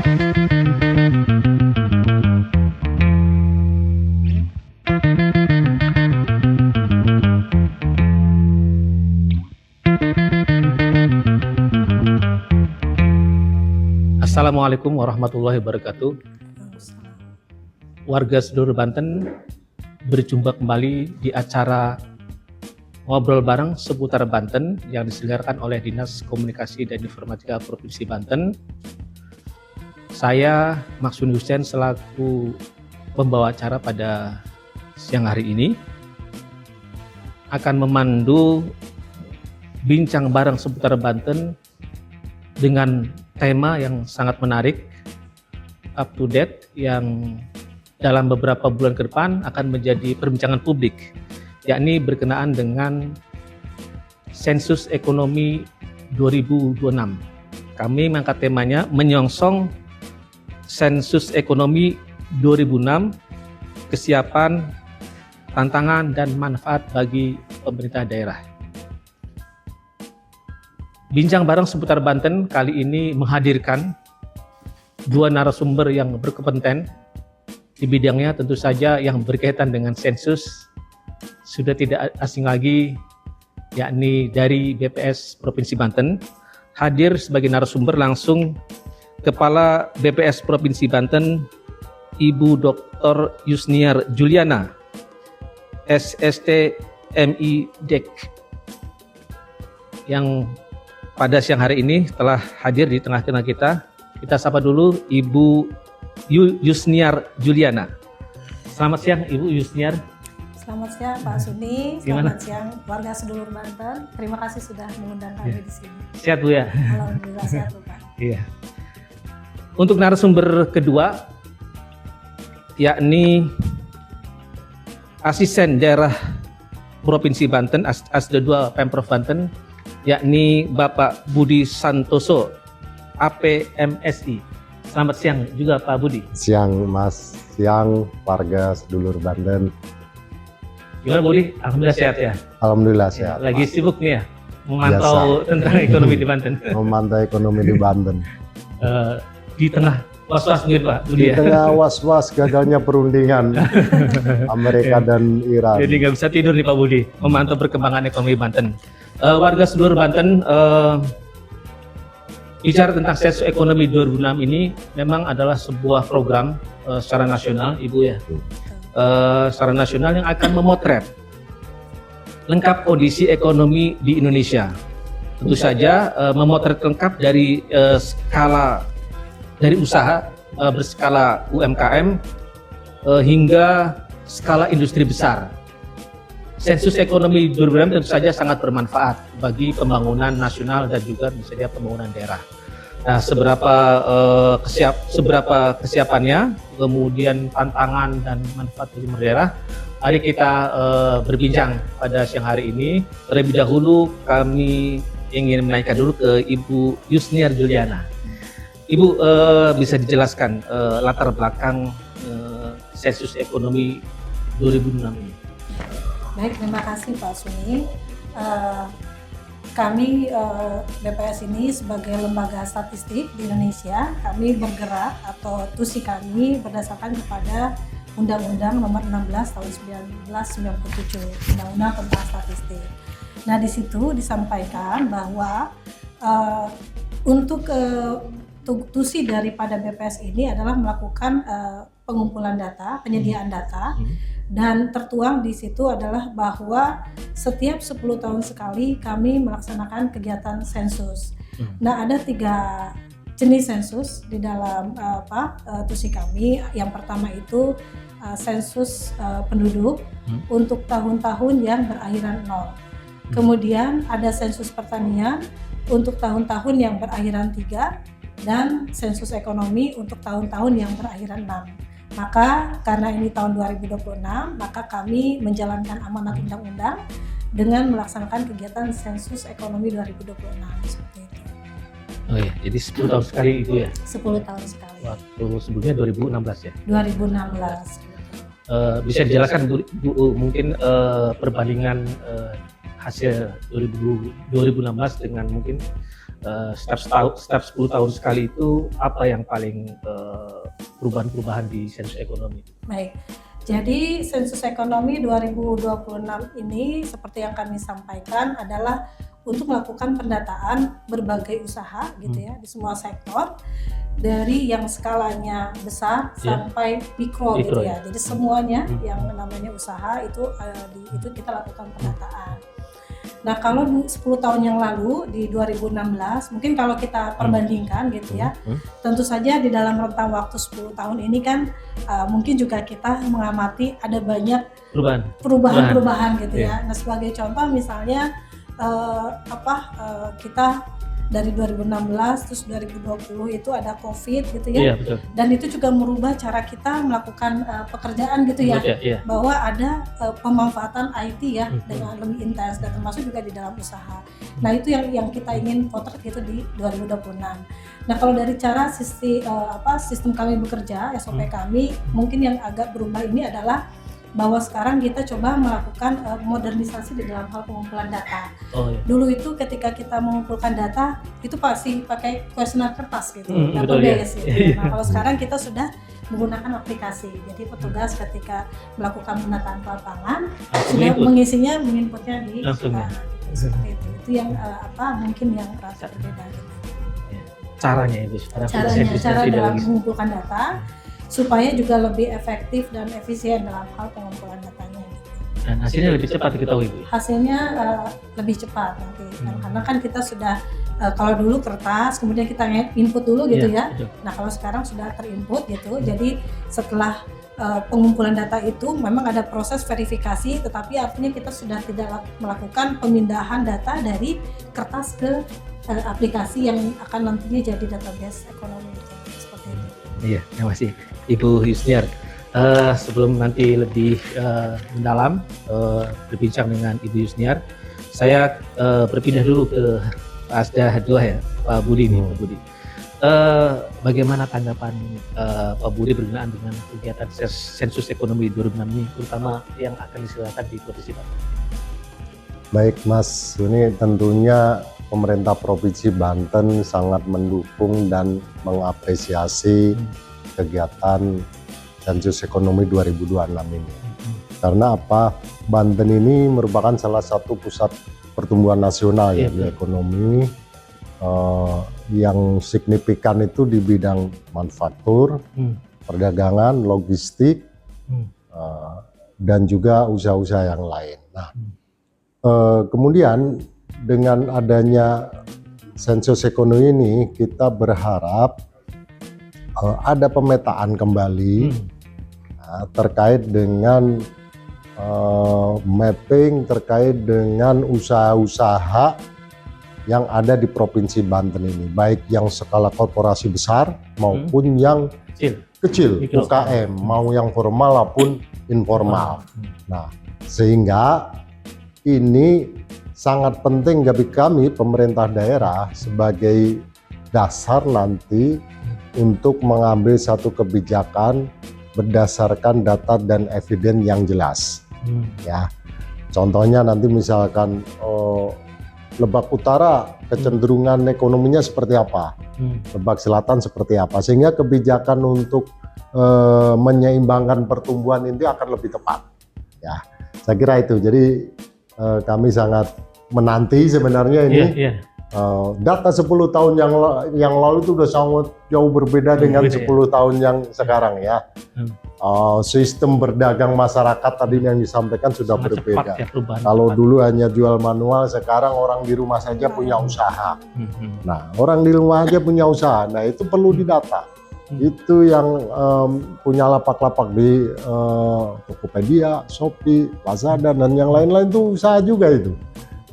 Assalamualaikum warahmatullahi wabarakatuh. Warga seluruh Banten berjumpa kembali di acara Ngobrol Bareng Seputar Banten yang diselenggarakan oleh Dinas Komunikasi dan Informatika Provinsi Banten. Saya Maksuni Hussein selaku pembawa acara pada siang hari ini akan memandu bincang bareng seputar Banten dengan tema yang sangat menarik, up to date, yang dalam beberapa bulan ke depan akan menjadi perbincangan publik, yakni berkenaan dengan sensus ekonomi 2026. Kami mengangkat temanya menyongsong sensus ekonomi 2006, kesiapan, tantangan, dan manfaat bagi pemerintah daerah. Bincang bareng seputar Banten kali ini menghadirkan dua narasumber yang berkompeten di bidangnya, tentu saja yang berkaitan dengan sensus. Sudah tidak asing lagi, yakni dari BPS Provinsi Banten. Hadir sebagai narasumber langsung Kepala BPS Provinsi Banten, Ibu Dr. Yusniar Juliana, SST MI Dek, yang pada siang hari ini telah hadir di tengah-tengah kita. Kita sapa dulu Ibu Yusniar Juliana. Selamat siang Ibu Yusniar. Selamat siang Pak Suni. Selamat siang warga sedulur Banten. Terima kasih sudah mengundang kami di sini. Sehat Bu ya? Alhamdulillah sehat Pak. Iya. Untuk narasumber kedua, yakni Asisten Daerah Provinsi Banten, Asda 2 Pemprov Banten, yakni Bapak Budi Santoso, APMSI. Selamat siang juga Pak Budi. Siang Mas, siang warga sedulur Banten. Gimana Budi? Alhamdulillah sehat ya? Alhamdulillah sehat. Lagi sibuk nih ya, memantau tentang ekonomi di Banten. Memantau ekonomi di Banten. Di tengah was-was nih Pak Budi Di ya? tengah was-was gagalnya perundingan Amerika dan Iran. Jadi nggak bisa tidur nih Pak Budi, memantau perkembangan ekonomi Banten. Warga seluruh Banten, bicara tentang sensus ekonomi 2006 ini memang adalah sebuah program secara nasional, Ibu ya, secara nasional yang akan memotret lengkap kondisi ekonomi di Indonesia. Tentu saja memotret lengkap dari skala dari usaha berskala UMKM hingga skala industri besar. Sensus ekonomi 2006 tentu saja sangat bermanfaat bagi pembangunan nasional dan juga misalnya pembangunan daerah. Nah, seberapa kesiapannya, kemudian tantangan dan manfaat bagi daerah, mari kita berbincang pada siang hari ini. Terlebih dahulu kami ingin menaikkan dulu ke Ibu Yusniar Juliana. Ibu bisa dijelaskan latar belakang sensus ekonomi 2006 ini? Baik, terima kasih Pak Suni. Kami BPS ini sebagai lembaga statistik di Indonesia, kami bergerak atau tusi kami berdasarkan kepada Undang-Undang Nomor 16 Tahun 1997, Undang-Undang tentang Statistik. Nah, di situ disampaikan bahwa untuk tusi daripada BPS ini adalah melakukan pengumpulan data, penyediaan data. Dan tertuang di situ adalah bahwa setiap 10 tahun sekali kami melaksanakan kegiatan sensus. Nah, ada 3 jenis sensus di dalam tusi kami. Yang pertama itu sensus penduduk untuk tahun-tahun yang berakhiran 0. Kemudian ada sensus pertanian untuk tahun-tahun yang berakhiran 3 dan sensus ekonomi untuk tahun-tahun yang berakhiran 6. Maka karena ini tahun 2026, maka kami menjalankan amanat undang-undang dengan melaksanakan kegiatan sensus ekonomi 2026 seperti itu. Oh ya, jadi 10 tahun sekali itu ya? 10 tahun sekali. Waktu sebelumnya 2016 ya? 2016. Bisa dijelaskan Bu, mungkin perbandingan hasil 2016 dengan mungkin setiap 10 tahun sekali itu apa yang paling perubahan-perubahan di sensus ekonomi? Baik. Jadi sensus ekonomi 2026 ini seperti yang kami sampaikan adalah untuk melakukan pendataan berbagai usaha gitu ya di semua sektor, dari yang skalanya besar sampai mikro gitu ya. Jadi semuanya yang namanya usaha itu kita lakukan pendataan. Nah, kalau 10 tahun yang lalu di 2016, mungkin kalau kita perbandingkan gitu ya, tentu saja di dalam rentang waktu 10 tahun ini kan mungkin juga kita mengamati ada banyak perubahan gitu ya. Nah, sebagai contoh misalnya kita dari 2016 terus 2020 itu ada COVID gitu ya. Betul. Dan itu juga merubah cara kita melakukan pekerjaan gitu ya. Bahwa ada pemanfaatan IT ya dengan lebih intens dan termasuk juga di dalam usaha. Nah, itu yang kita ingin potret gitu di 2026. Nah, kalau dari cara sistem kami bekerja, SOP kami mungkin yang agak berubah ini adalah bahwa sekarang kita coba melakukan modernisasi di dalam hal pengumpulan data. Dulu itu ketika kita mengumpulkan data itu pasti pakai kuesioner kertas gitu, database gitu. Nah, kalau sekarang kita sudah menggunakan aplikasi. Jadi petugas ketika melakukan pendataan ke lapangan sudah mengisinya, menginputnya di seperti itu. Itu yang mungkin yang rasa berbeda gitu. Caranya cara dalam mengumpulkan data supaya juga lebih efektif dan efisien dalam hal pengumpulan datanya. Dan hasilnya lebih cepat diketahui, Bu? Hasilnya lebih cepat nanti, karena kan kita sudah kalau dulu kertas, kemudian kita input dulu gitu ya. Betul. Nah, kalau sekarang sudah terinput gitu, jadi setelah pengumpulan data itu memang ada proses verifikasi, tetapi artinya kita sudah tidak melakukan pemindahan data dari kertas ke aplikasi yang akan nantinya jadi database ekonomi gitu. Seperti itu. Iya, terima kasih Ibu Yusniar. Sebelum nanti lebih mendalam berbincang dengan Ibu Yusniar, saya berpindah dulu ke Pak Asda Dua ya, Pak Budi nih, Pak Budi. Bagaimana tanggapan Pak Budi berkenaan dengan kegiatan sensus ekonomi 2006 ini, terutama yang akan diselenggarakan di Provinsi Banten? Baik Mas, ini tentunya pemerintah Provinsi Banten sangat mendukung dan mengapresiasi kegiatan sensus ekonomi 2026 ini. Karena apa? Banten ini merupakan salah satu pusat pertumbuhan nasional ya di ekonomi. Yang signifikan itu di bidang manufaktur, perdagangan, logistik, dan juga usaha-usaha yang lain. Nah, kemudian dengan adanya sensus ekonomi ini kita berharap ada pemetaan kembali terkait dengan mapping terkait dengan usaha-usaha yang ada di Provinsi Banten ini, baik yang skala korporasi besar maupun yang kecil UKM, mau yang formal maupun informal. Nah, sehingga ini sangat penting bagi kami pemerintah daerah sebagai dasar nanti untuk mengambil satu kebijakan berdasarkan data dan evidence yang jelas. Ya, contohnya nanti misalkan Lebak Utara kecenderungan ekonominya seperti apa, Lebak Selatan seperti apa, sehingga kebijakan untuk menyeimbangkan pertumbuhan ini akan lebih tepat. Ya, saya kira itu. Jadi kami sangat menanti sebenarnya ini. Data 10 tahun yang lalu itu sudah sangat jauh berbeda dengan 10 tahun yang sekarang ya. Sistem berdagang masyarakat tadi yang disampaikan sudah sangat berbeda. Kalau dulu hanya jual manual, sekarang orang di rumah saja punya usaha. Nah, orang di rumah aja punya usaha. Nah, itu perlu didata. Itu yang punya lapak-lapak di Tokopedia, Shopee, Lazada dan yang lain-lain itu usaha juga itu.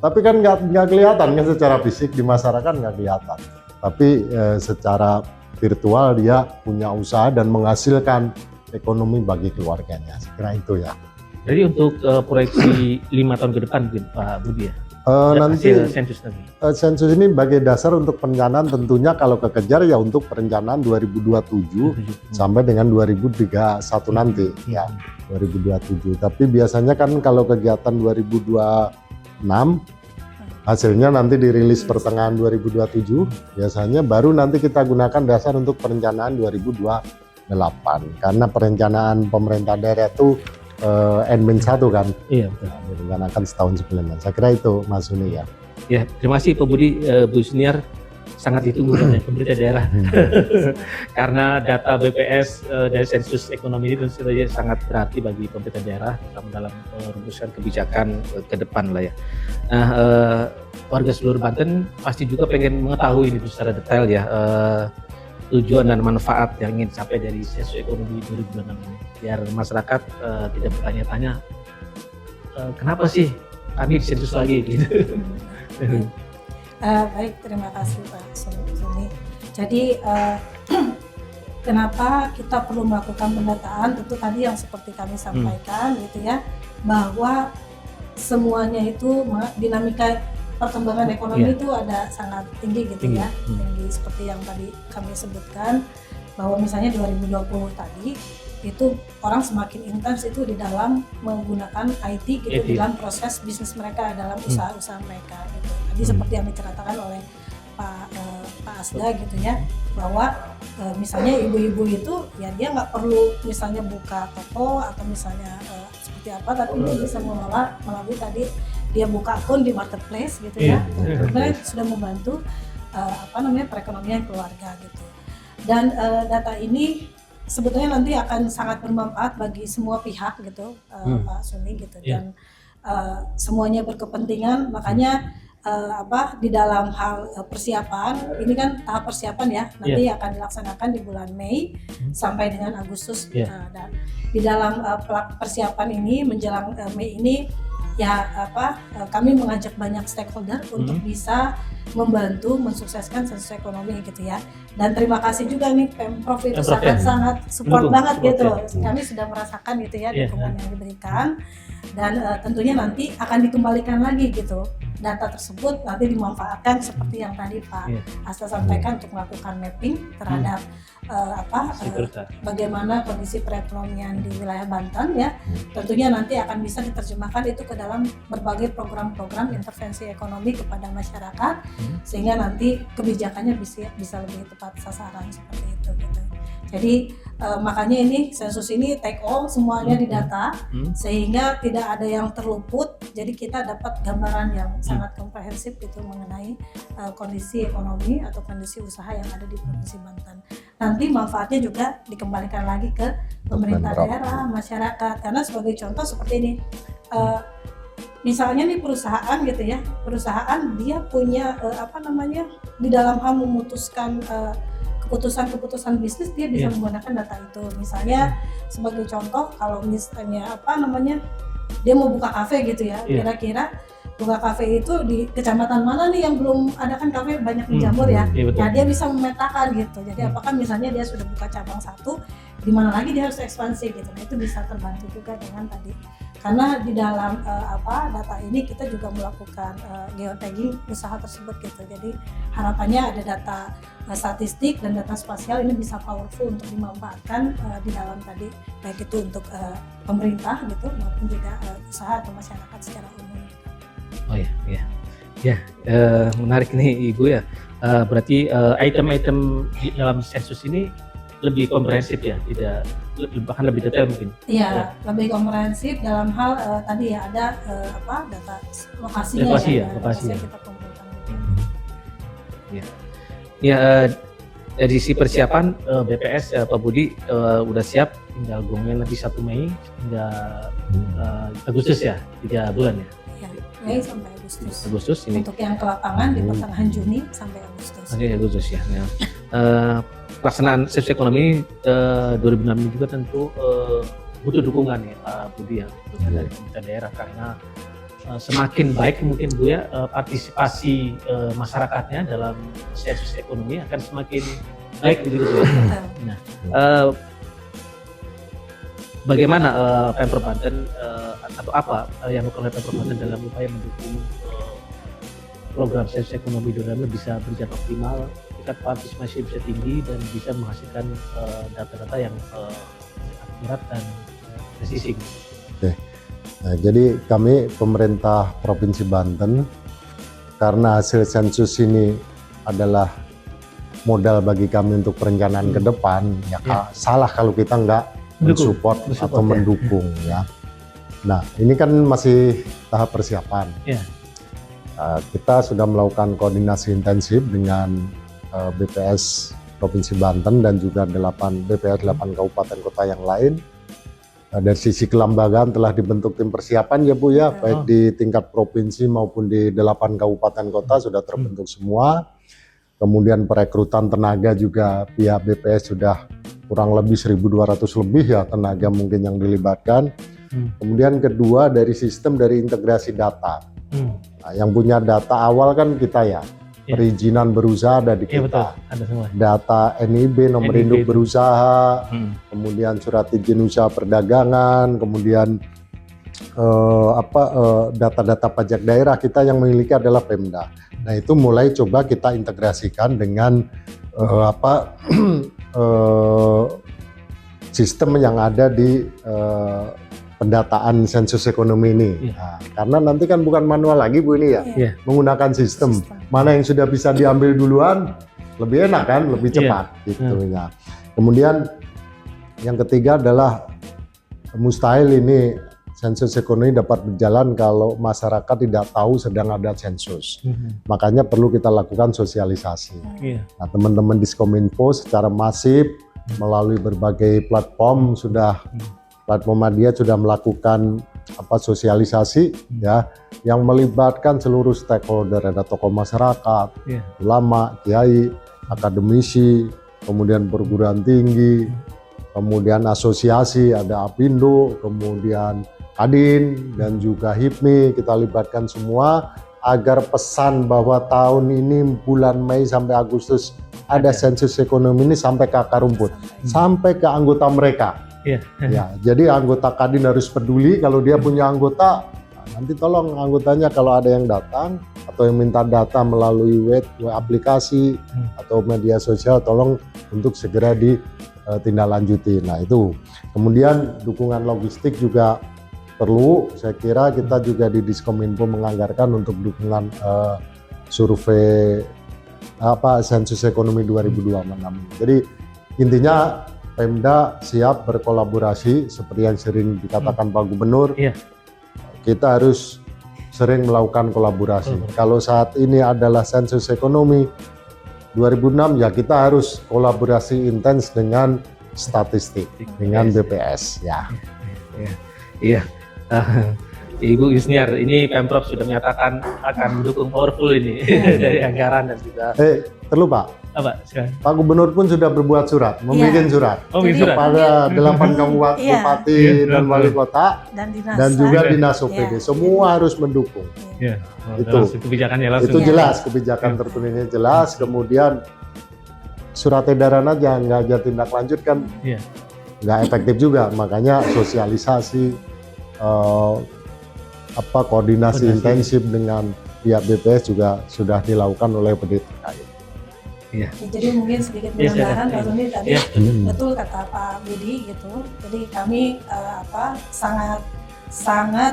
Tapi kan nggak kelihatan kan secara fisik di masyarakat nggak kelihatan. Tapi secara virtual dia punya usaha dan menghasilkan ekonomi bagi keluarganya. Saya kira itu ya. Jadi untuk proyeksi 5 tahun ke depan mungkin Pak Budi ya? Nanti sensus nanti. Sensus ini sebagai dasar untuk perencanaan, tentunya kalau kekejar ya untuk perencanaan 2027 sampai dengan 2031 nanti ya 2027. Tapi biasanya kan kalau kegiatan 2026 Hasilnya nanti dirilis pertengahan 2027, biasanya baru nanti kita gunakan dasar untuk perencanaan 2028. Karena perencanaan pemerintah daerah itu N-1 kan, Iya betul. direncanakan setahun sebelumnya. Saya kira itu Mas Uni ya. Ya, terima kasih Pak Budi, Bu Senior, sangat ditunggu oleh pemerintah daerah. Karena data BPS dari sensus ekonomi ini tentu saja sangat berarti bagi pemerintah daerah dalam merumuskan kebijakan ke depan lah ya. Nah, warga seluruh Banten pasti juga pengen mengetahui ini secara detail ya, tujuan dan manfaat yang ingin sampai dari sensus ekonomi 2026 ini, biar masyarakat tidak bertanya-tanya kenapa sih kami disensus lagi gitu. Baik, terima kasih Pak Suni. Jadi kenapa kita perlu melakukan pendataan? Tentu tadi yang seperti kami sampaikan gitu ya, bahwa semuanya itu dinamika perkembangan ekonomi itu ada sangat tinggi gitu ya, tinggi seperti yang tadi kami sebutkan, bahwa misalnya 2020 tadi itu orang semakin intens itu di dalam menggunakan IT gitu dalam proses bisnis mereka, dalam usaha-usaha mereka gitu. Tadi seperti yang diceritakan oleh Pak Asda gitu ya, bahwa misalnya ibu-ibu itu ya dia nggak perlu misalnya buka toko atau misalnya seperti apa, tapi dia bisa mengelola melalui tadi dia buka akun di marketplace gitu ya, sebenarnya sudah membantu perekonomian keluarga gitu. Dan data ini sebetulnya nanti akan sangat bermanfaat bagi semua pihak gitu, Pak Suni gitu, dan semuanya berkepentingan. Makanya di dalam hal persiapan ini kan tahap persiapan ya, nanti akan dilaksanakan di bulan Mei sampai dengan Agustus, dan di dalam persiapan ini menjelang Mei ini ya kami mengajak banyak stakeholder untuk bisa membantu mensukseskan sensus ekonomi gitu ya. Dan terima kasih juga nih Pemprov itu sangat support banget gitu. Kami sudah merasakan gitu ya dukungan yang diberikan, dan tentunya nanti akan dikembalikan lagi gitu. Data tersebut nanti dimanfaatkan seperti yang tadi Pak Asta sampaikan untuk melakukan mapping terhadap bagaimana kondisi perekonomian di wilayah Banten ya. Tentunya nanti akan bisa diterjemahkan itu ke dalam berbagai program-program intervensi ekonomi kepada masyarakat, sehingga nanti kebijakannya bisa lebih tepat sasaran seperti itu gitu. Jadi makanya ini sensus ini take all, semuanya didata sehingga tidak ada yang terluput. Jadi kita dapat gambaran yang sangat komprehensif gitu mengenai kondisi ekonomi atau kondisi usaha yang ada di Provinsi Banten. Nanti manfaatnya juga dikembalikan lagi ke pemerintah daerah, masyarakat. Karena sebagai contoh seperti ini, misalnya nih perusahaan gitu ya, perusahaan dia punya di dalam hal memutuskan keputusan bisnis, dia bisa menggunakan data itu. Misalnya sebagai contoh, kalau misalnya dia mau buka kafe gitu ya, kira-kira buka kafe itu di kecamatan mana nih yang belum ada, kan kafe banyak menjamur ya. Nah dia bisa memetakan gitu. Jadi apakah misalnya dia sudah buka cabang satu, di mana lagi dia harus ekspansi gitu. Nah itu bisa terbantu juga dengan tadi. Karena di dalam data ini kita juga melakukan geotagging usaha tersebut gitu. Jadi harapannya ada data statistik dan data spasial ini bisa powerful untuk dimanfaatkan di dalam tadi, baik itu untuk pemerintah gitu maupun juga usaha atau masyarakat secara umum. Oh ya, menarik nih Ibu ya. Berarti item-item di dalam sensus ini lebih komprehensif ya, tidak bahkan lebih detail mungkin. Iya, lebih komprehensif dalam hal tadi ya ada data lokasinya lokasi yang kita kumpulkan. Ya, dari sisi persiapan BPS Pak Budi udah siap, tinggal gongnya nanti 1 Mei hingga Agustus ya, 3 bulan ya. Mei sampai Agustus ini. Untuk yang ke lapangan di pertengahan Juni sampai Agustus. Agustus ya. Pelaksanaan sensus ekonomi 2006 ini juga tentu butuh dukungan ya Pak Budi ya, dukungan dari pemerintah daerah, karena semakin baik mungkin Bu ya partisipasi masyarakatnya dalam sensus ekonomi akan semakin baik begitu ya. Nah, bagaimana Pemprov Banten atau apa yang dilakukan oleh Pemprov Banten dalam upaya mendukung program sensus ekonomi 2006 bisa berjalan optimal, tingkat partisipasi bisa tinggi dan bisa menghasilkan data-data yang akurat dan presisi. Oke. Nah, jadi kami pemerintah Provinsi Banten karena hasil sensus ini adalah modal bagi kami untuk perencanaan ke depan, ya salah kalau kita nggak mensupport atau mendukung ya. Nah, ini kan masih tahap persiapan. Kita sudah melakukan koordinasi intensif dengan BPS Provinsi Banten dan juga BPS 8 kabupaten kota yang lain. Dari sisi kelembagaan telah dibentuk tim persiapan ya Bu ya, baik di tingkat provinsi maupun di 8 kabupaten kota sudah terbentuk semua. Kemudian perekrutan tenaga juga pihak BPS sudah kurang lebih 1.200 lebih ya tenaga mungkin yang dilibatkan. Kemudian kedua dari sistem dari integrasi data. Nah, yang punya data awal kan kita ya. Perizinan berusaha ada di kita. Betul, ada semua. Data NIB, nomor induk berusaha, kemudian surat izin usaha perdagangan, kemudian data-data pajak daerah kita yang memiliki adalah Pemda. Nah, itu mulai coba kita integrasikan dengan sistem yang ada di pendataan sensus ekonomi ini. Nah, karena nanti kan bukan manual lagi Bu ini ya, menggunakan sistem. Mana yang sudah bisa diambil duluan, lebih enak kan, lebih cepat gitu ya. Kemudian yang ketiga adalah mustahil ini sensus ekonomi dapat berjalan kalau masyarakat tidak tahu sedang ada sensus. Makanya perlu kita lakukan sosialisasi. Nah, teman-teman Diskominfo secara masif melalui berbagai platform platform media sudah melakukan sosialisasi ya yang melibatkan seluruh stakeholder, ada tokoh masyarakat, ulama, kiai, akademisi, kemudian perguruan tinggi, kemudian asosiasi, ada Apindo, kemudian Kadin dan juga HIPMI, kita libatkan semua agar pesan bahwa tahun ini bulan Mei sampai Agustus ada sensus ekonomi ini sampai ke akar rumput, sampai ke anggota mereka. Ya, jadi anggota Kadin harus peduli kalau dia punya anggota. Nanti tolong anggotanya kalau ada yang datang atau yang minta data melalui web aplikasi atau media sosial, tolong untuk segera ditindaklanjuti. Nah itu. Kemudian dukungan logistik juga perlu. Saya kira kita juga di Diskominfo menganggarkan untuk dukungan survei sensus ekonomi 2026. Jadi intinya Pemda siap berkolaborasi seperti yang sering dikatakan Pak Gubernur. Kita harus sering melakukan kolaborasi. Kalau saat ini adalah sensus ekonomi 2006 ya kita harus kolaborasi intens dengan statistik, dengan BPS ya. Iya. Ibu Yusniar, ini Pemprov sudah menyatakan akan mendukung powerful ini dari anggaran dan juga. Terlupa. Apa? Pak Gubernur pun sudah berbuat surat, membuat surat kepada 8 kabupaten bupati dan wali kota dan juga dinas OPD. Semua harus mendukung. Itu kebijakannya langsung. Itu jelas, kebijakan tertulisnya jelas. Kemudian surat edaran aja nggak ada tindak lanjut kan, nggak efektif juga. Makanya sosialisasi, koordinasi intensif dengan pihak BPS juga sudah dilakukan oleh PD terkait. Jadi mungkin sedikit penambahan Pak Roni tadi betul kata Pak Budi gitu. Jadi kami sangat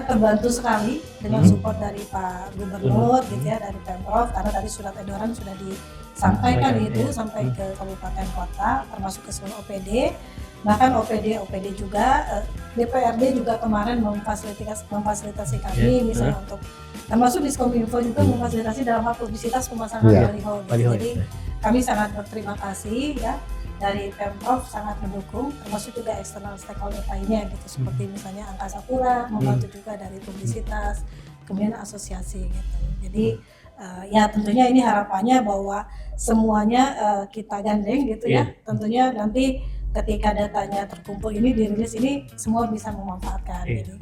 terbantu sekali dengan support dari Pak Gubernur gitu ya, dari Pemprov, karena tadi surat edaran sudah disampaikan sampai ke kabupaten kota termasuk ke seluruh OPD. Bahkan OPD juga DPRD juga kemarin memfasilitasi kami misalnya untuk termasuk Diskominfo juga memfasilitasi dalam hal publisitas pemasangan baliho. Jadi kami sangat berterima kasih ya, dari Pemprov sangat mendukung, termasuk juga eksternal stakeholder lainnya gitu, seperti misalnya Angkasa Pura membantu juga dari publisitas, kemudian asosiasi gitu. Jadi ya tentunya ini harapannya bahwa semuanya kita gandeng gitu ya. Tentunya nanti ketika datanya terkumpul ini dirilis ini semua bisa memanfaatkan gitu.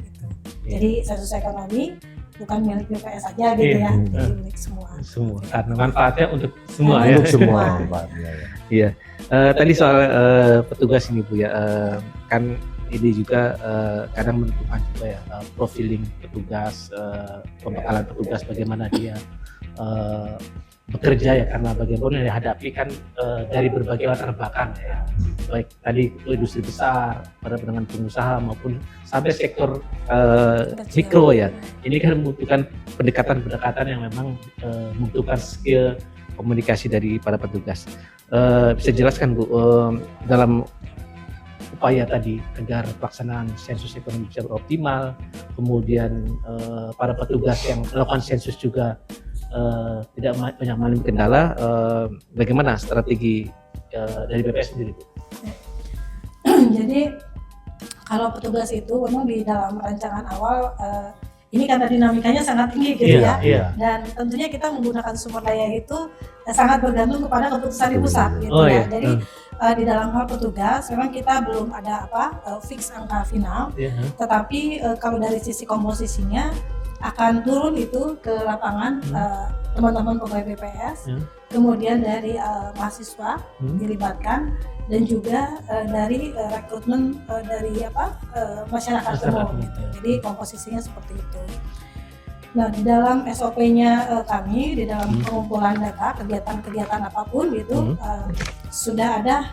Jadi sensus ekonomi bukan milik BPS saja gitu ya, jadi milik semua. Karena manfaatnya untuk semua Untuk semua. Iya. Tadi soal petugas ini Bu ya, kan ini juga kadang menentukan juga ya profiling petugas, pembekalan petugas bagaimana dia bekerja ya, karena bagaimanapun yang dihadapi kan dari berbagai latar belakang ya, baik tadi industri besar, pada pandangan pengusaha maupun sampai sektor mikro ya. Ini kan membutuhkan pendekatan-pendekatan yang memang membutuhkan skill komunikasi dari para petugas. Bisa jelaskan Bu, dalam upaya tadi agar pelaksanaan sensus ekonomi bisa optimal, kemudian para petugas yang melakukan sensus juga tidak banyak mengalami kendala, bagaimana strategi dari BPS sendiri Bu? Jadi kalau petugas itu memang di dalam rancangan awal ini karena dinamikanya sangat tinggi gitu ya, dan tentunya kita menggunakan sumber daya itu sangat bergantung kepada keputusan di pusat gitu ya. Jadi di dalam hal petugas memang kita belum ada fix angka final, tetapi kalau dari sisi komposisinya akan turun itu ke lapangan teman-teman pegawai BPS, kemudian dari mahasiswa dilibatkan, dan juga dari rekrutmen dari masyarakat umum gitu. Jadi komposisinya seperti itu. Nah, di dalam SOP-nya kami di dalam pengumpulan data kegiatan-kegiatan apapun gitu sudah ada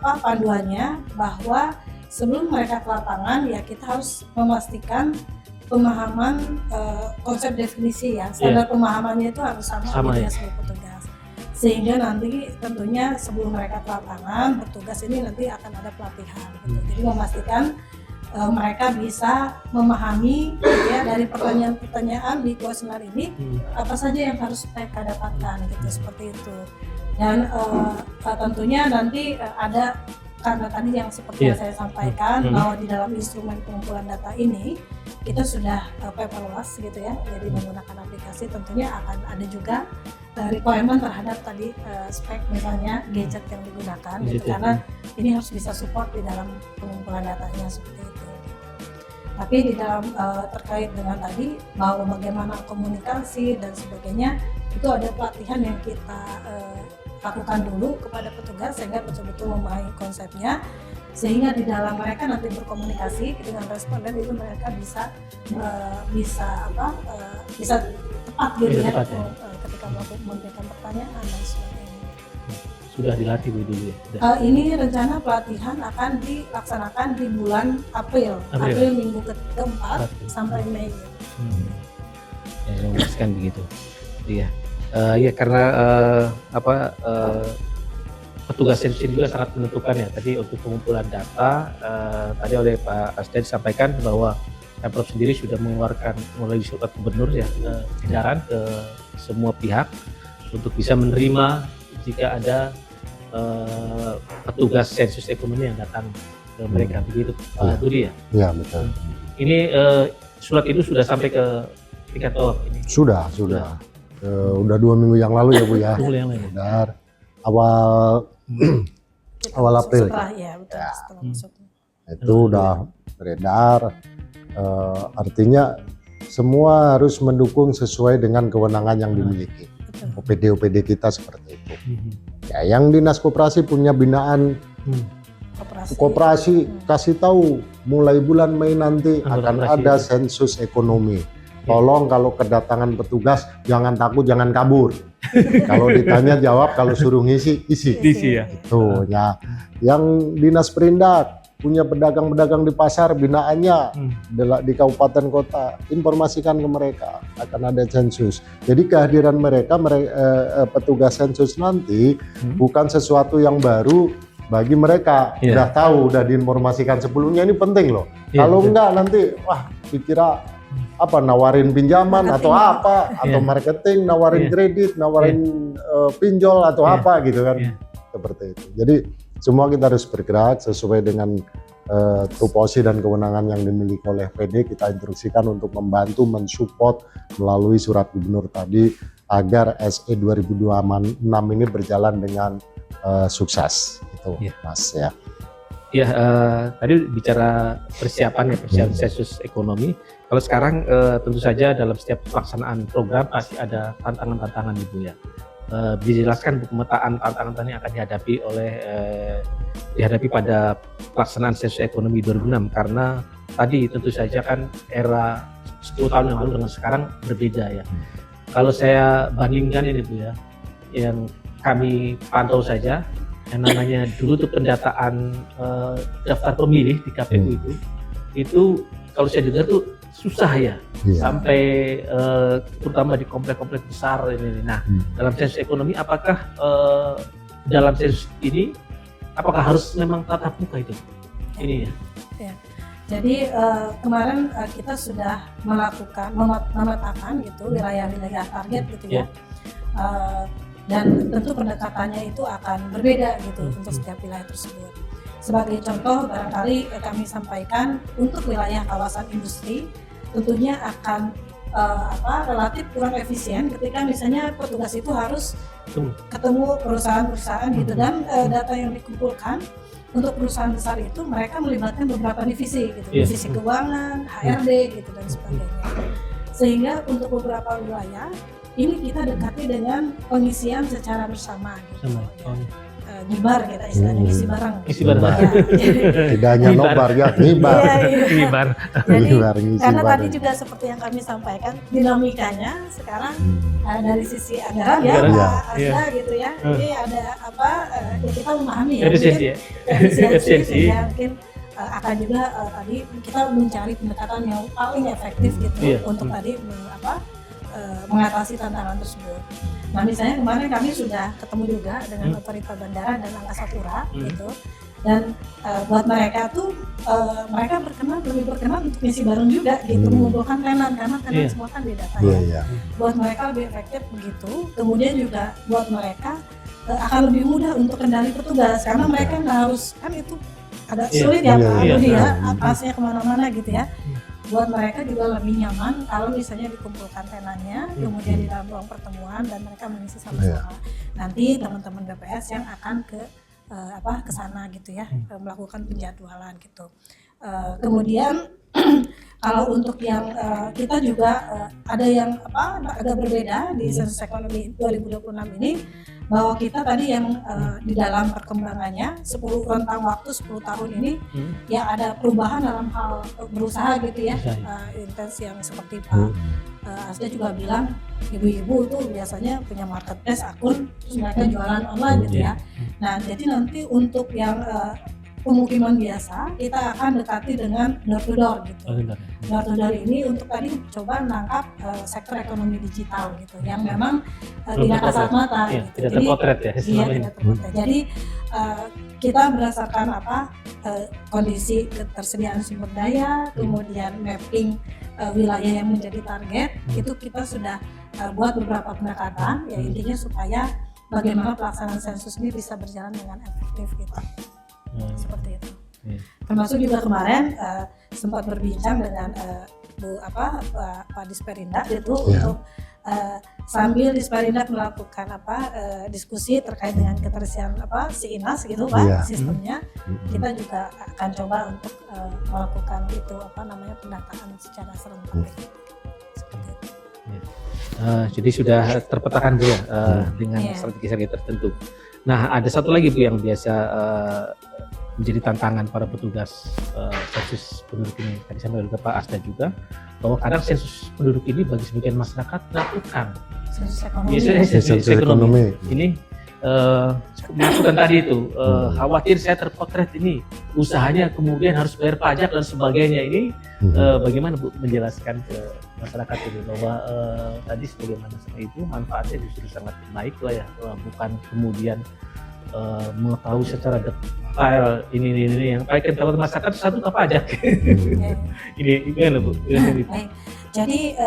panduannya bahwa sebelum mereka ke lapangan ya kita harus memastikan pemahaman konsep definisi ya, standar pemahamannya itu harus sama gitu ya seluruh petugas, sehingga nanti tentunya sebelum mereka ke lapangan bertugas ini nanti akan ada pelatihan gitu. Jadi memastikan mereka bisa memahami ya dari pertanyaan-pertanyaan di kuesioner ini apa saja yang harus mereka dapatkan gitu, seperti itu. Dan tentunya nanti ada, karena tadi yang seperti yang saya sampaikan bahwa di dalam instrumen pengumpulan data ini kita sudah paperless gitu ya, jadi menggunakan aplikasi, tentunya akan ada juga requirement terhadap tadi spek misalnya gadget yang digunakan gitu, karena ini harus bisa support di dalam pengumpulan datanya seperti itu. Tapi di dalam terkait dengan tadi bahwa bagaimana komunikasi dan sebagainya, itu ada pelatihan yang kita lakukan dulu kepada petugas sehingga betul-betul memahami konsepnya, sehingga di dalam mereka nanti berkomunikasi dengan responden itu mereka bisa tepat gitu ya, ketika memberikan pertanyaan dan sebagainya. Sudah dilatih Bu dulu ya? Ini rencana pelatihan akan dilaksanakan di bulan April minggu ke-4 sampai Mei. Ya, memastikan begitu. Iya. Ya karena petugas sensus juga sangat menentukan ya. Tadi untuk pengumpulan data, tadi oleh Pak Asda disampaikan bahwa Pemprov sendiri sudah mengeluarkan melalui surat gubernur ya edaran ke semua pihak untuk bisa menerima jika ada petugas sensus ekonomi yang datang ke mereka, begitu Pak Budi ya? Iya betul. Ini surat itu sudah sampai ke tingkat bawah ini? Sudah. Udah 2 minggu yang lalu ya Bu ya. Benar. Awal April. Setelah masuk. Itu udah beredar. Artinya semua harus mendukung sesuai dengan kewenangan yang dimiliki. OPD kita seperti itu. Ya, yang Dinas Koperasi punya binaan koperasi, kasih tahu mulai bulan Mei nanti akan ada sensus ekonomi. Tolong kalau kedatangan petugas jangan takut, jangan kabur. Kalau ditanya jawab, kalau suruh isi ya. Itu ya. Yang Dinas Perindak punya pedagang-pedagang di pasar binaannya di kabupaten kota, informasikan ke mereka akan ada sensus. Jadi kehadiran mereka petugas sensus nanti bukan sesuatu yang baru bagi mereka. Udah tahu, udah diinformasikan sebelumnya, ini penting loh. Kalau enggak nanti wah dikira nawarin pinjaman atau atau marketing, nawarin kredit, nawarin pinjol atau apa gitu kan. Seperti itu. Jadi semua kita harus bergerak sesuai dengan tupoksi dan kewenangan yang dimiliki oleh PD. Kita instruksikan untuk membantu mensupport melalui surat gubernur tadi agar SE 2026 ini berjalan dengan sukses. Itu Mas ya. Ya, tadi bicara persiapan sensus ekonomi. Kalau sekarang tentu saja dalam setiap pelaksanaan program pasti ada tantangan-tantangan Ibu ya. Dijelaskan pemetaan tantangan yang akan dihadapi pada pelaksanaan sensus ekonomi 2006, karena tadi tentu saja kan era 10 tahun yang lalu dengan sekarang berbeda ya. Kalau saya bandingkan ini Bu ya, yang kami pantau saja, yang namanya dulu tuh pendataan daftar pemilih di KPU itu kalau saya dengar tuh susah ya, sampai terutama di komplek-komplek besar ini. Nah, dalam sensus ekonomi, apakah dalam sensus ini apakah harus memang tatap muka itu? Ini ya. Jadi kemarin kita sudah melakukan memetakan gitu wilayah-wilayah target gitu ya. Dan tentu pendekatannya itu akan berbeda gitu untuk setiap wilayah tersebut. Sebagai contoh, barangkali kami sampaikan untuk wilayah kawasan industri tentunya akan relatif kurang efisien ketika misalnya petugas itu harus ketemu perusahaan-perusahaan gitu, dan data yang dikumpulkan untuk perusahaan besar itu mereka melibatkan beberapa divisi gitu, divisi keuangan, HRD gitu dan sebagainya. Sehingga untuk beberapa wilayah ini kita dekati dengan pengisian secara bersama gitu. Ngibar kita istilahnya, isi barang. Isi barang. Tidak hanya nobar ya, ngibar. Ngibar. Jadi karena tadi juga seperti yang kami sampaikan, dinamikanya sekarang dari sisi anggaran ya Pak Asda gitu ya. Jadi ada ya kita memahami ya. Efisiensi ya, mungkin akan juga tadi kita mencari pendekatan yang paling efektif gitu untuk tadi mengatasi tantangan tersebut. Nah, misalnya kemarin kami sudah ketemu juga dengan otorita bandara dan angkasa pura gitu, dan buat mereka tuh mereka lebih berkenan untuk ngisi bareng juga gitu, mengumpulkan tenan karena tenan semua kan di data ya. Buat mereka lebih efektif begitu. Kemudian juga buat mereka akan lebih mudah untuk kendali petugas karena mereka nggak harus, kan itu agak sulit ya Pak Budi ya, atasnya kemana-mana gitu ya. Buat mereka juga lebih nyaman kalau misalnya dikumpulkan tenannya, kemudian di dalam ruang pertemuan dan mereka mengisi sama-sama. Nanti teman-teman BPS yang akan ke sana gitu ya, melakukan penjadwalan gitu. Kemudian kalau untuk yang kita juga ada yang agak berbeda di sensus ekonomi 2026 ini, bahwa kita tadi yang di dalam perkembangannya 10 rentang waktu 10 tahun ini ya ada perubahan dalam hal berusaha gitu ya, intens yang seperti Pak Asda juga bilang, ibu-ibu itu biasanya punya marketplace, akun, terus mereka jualan online gitu ya. Nah, jadi nanti untuk yang pemukiman biasa kita akan dekati dengan door to door gitu. Door to door ini untuk tadi coba menangkap sektor ekonomi digital gitu, yang memang tidak kasat mata gitu. Tidak terpotret ya. Iya, tidak terpotret. Jadi kita berdasarkan kondisi ketersediaan sumber daya, kemudian mapping wilayah yang menjadi target, itu kita sudah buat beberapa pendekatan ya, intinya supaya bagaimana pelaksanaan sensus ini bisa berjalan dengan efektif gitu. Seperti itu. Termasuk juga kemarin sempat berbincang dengan Pak Disperindak itu untuk sambil Disperindak melakukan diskusi terkait dengan keterisian SIINAS gitu Pak, sistemnya, kita juga akan coba untuk melakukan itu pendataan secara serentak. Seperti itu. Jadi sudah terpetakan Bu ya dengan strategi-strategi tertentu. Nah, ada satu lagi Bu yang biasa menjadi tantangan para petugas sensus penduduk ini. Tadi saya juga Pak Asda juga, bahwa kadang sensus penduduk ini bagi sebagian masyarakat melakukan sensus ekonomi. Ini melakukan tadi itu khawatir saya terpotret ini, usahanya kemudian harus bayar pajak dan sebagainya. Ini bagaimana Bu menjelaskan ke masyarakat ini bahwa tadi sebagaimana itu manfaatnya justru sangat baik lah ya, bukan kemudian mengetahui secara detail ini yang baik kalau masyarakat satu apa pajak. Ini gimana Bu? Baik. Jadi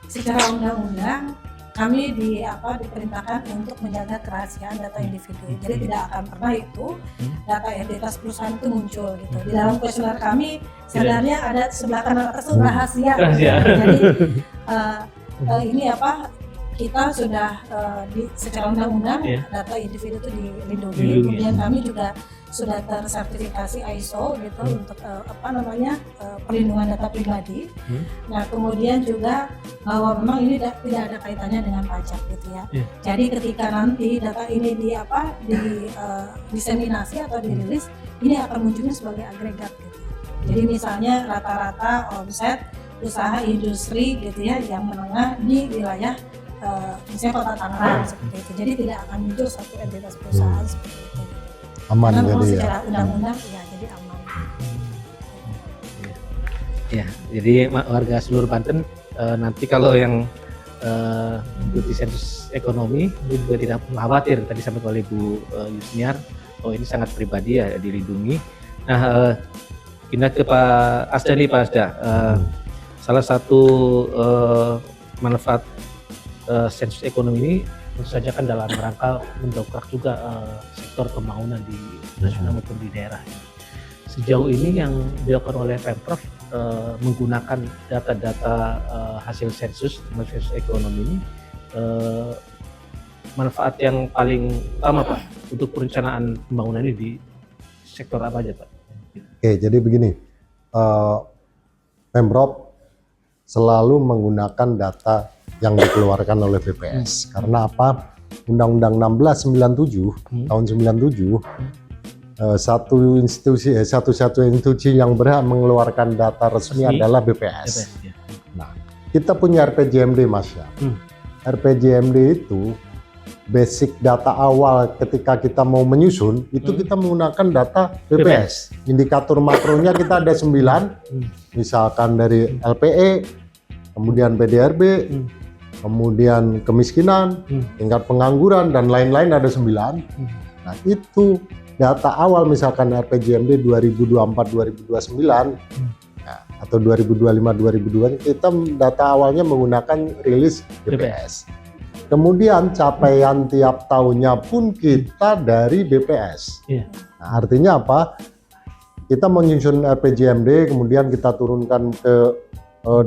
secara undang-undang kami diperintahkan untuk menjaga kerahasiaan data individu. Jadi tidak akan pernah itu data identitas perusahaan itu muncul gitu. Di dalam kuesioner kami sebenarnya ada sebelah kanan atas itu rahasia. Jadi ini kita sudah secara undang-undang data individu itu dilindungi. Kemudian kami juga sudah tersertifikasi ISO gitu untuk perlindungan data pribadi. Nah, kemudian juga bahwa memang ini tidak ada kaitannya dengan pajak gitu ya. Jadi ketika nanti data ini diseminasi atau dirilis, ini akan munculnya sebagai agregat gitu. Jadi misalnya rata-rata omset usaha industri gitu ya yang menengah di wilayah misalnya kota Tangerang seperti itu. Jadi tidak akan muncul satu entitas perusahaan seperti itu. Aman Karena memang jadi ya. secara undang-undang ya jadi aman. Ya, jadi warga seluruh Banten nanti kalau yang mengikuti sensus ekonomi itu juga tidak perlu khawatir. Tadi sampai oleh Bu Yusniar, oh ini sangat pribadi ya dilindungi. Nah, pindah ke Pak Asda nih, Pak Asda. Salah satu manfaat sensus ekonomi ini tentu saja kan dalam rangka mendongkrak juga sektor pembangunan di nasional maupun di daerah. Sejauh ini yang dilakukan oleh Pemprov menggunakan data-data hasil sensus ekonomi ini, manfaat yang paling utama Pak untuk perencanaan pembangunan ini di sektor apa aja Pak? Oke, jadi begini, Pemprov selalu menggunakan data yang dikeluarkan oleh BPS. Karena apa? Undang-Undang 1697 tahun 97 satu-satu institusi yang berhak mengeluarkan data resmi adalah BPS. Ya. Nah, kita punya RPJMD Mas ya. RPJMD itu basic data awal ketika kita mau menyusun itu kita menggunakan data BPS. Indikator makronya kita ada 9, misalkan dari LPE, kemudian PDRB, kemudian kemiskinan, tingkat pengangguran dan lain-lain ada 9. Nah, itu data awal misalkan RPJMD 2024-2029 atau 2025-2022 kita data awalnya menggunakan rilis BPS. Kemudian capaian tiap tahunnya pun kita dari BPS. Nah, artinya apa? Kita menyusun RPJMD, kemudian kita turunkan ke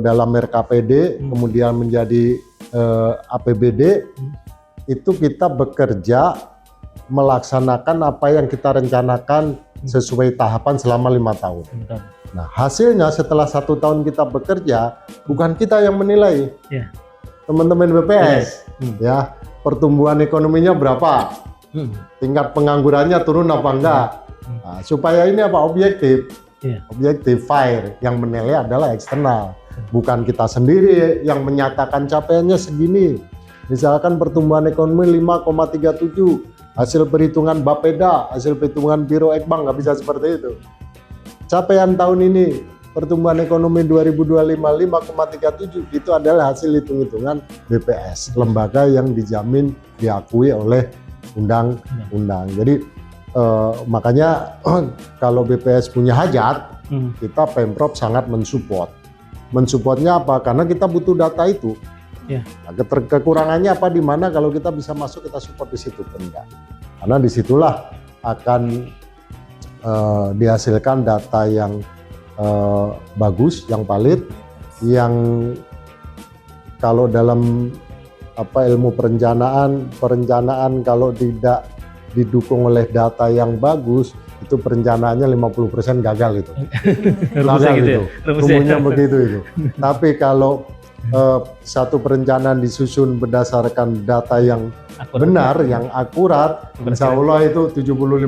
dalam RKPD, kemudian menjadi APBD. Itu kita bekerja melaksanakan apa yang kita rencanakan sesuai tahapan selama 5 tahun. Nah, hasilnya setelah 1 tahun kita bekerja, bukan kita yang menilai, teman-teman BPS, ya pertumbuhan ekonominya berapa, tingkat penganggurannya turun apa enggak. Nah, supaya ini apa objektif, objektif fair, yang menilai adalah eksternal, bukan kita sendiri yang menyatakan capaiannya segini. Misalkan pertumbuhan ekonomi 5,37. Hasil perhitungan Bapeda, hasil perhitungan Biro Ekbank, nggak bisa seperti itu. Capaian tahun ini, pertumbuhan ekonomi 2025 5,37, itu adalah hasil hitung-hitungan BPS, lembaga yang dijamin diakui oleh undang-undang. Jadi makanya kalau BPS punya hajat, kita Pemprov sangat mensupport. Mensupportnya apa? Karena kita butuh data itu. Nah, kekurangannya apa di mana kalau kita bisa masuk kita support di situ enggak. Karena disitulah akan dihasilkan data yang bagus, yang valid, yang kalau dalam ilmu perencanaan kalau tidak didukung oleh data yang bagus itu perencanaannya 50% gagal itu. Gagal gitu. Umumnya begitu itu. Tapi kalau satu perencanaan disusun berdasarkan data yang benar, yang akurat, insya Allah itu 75%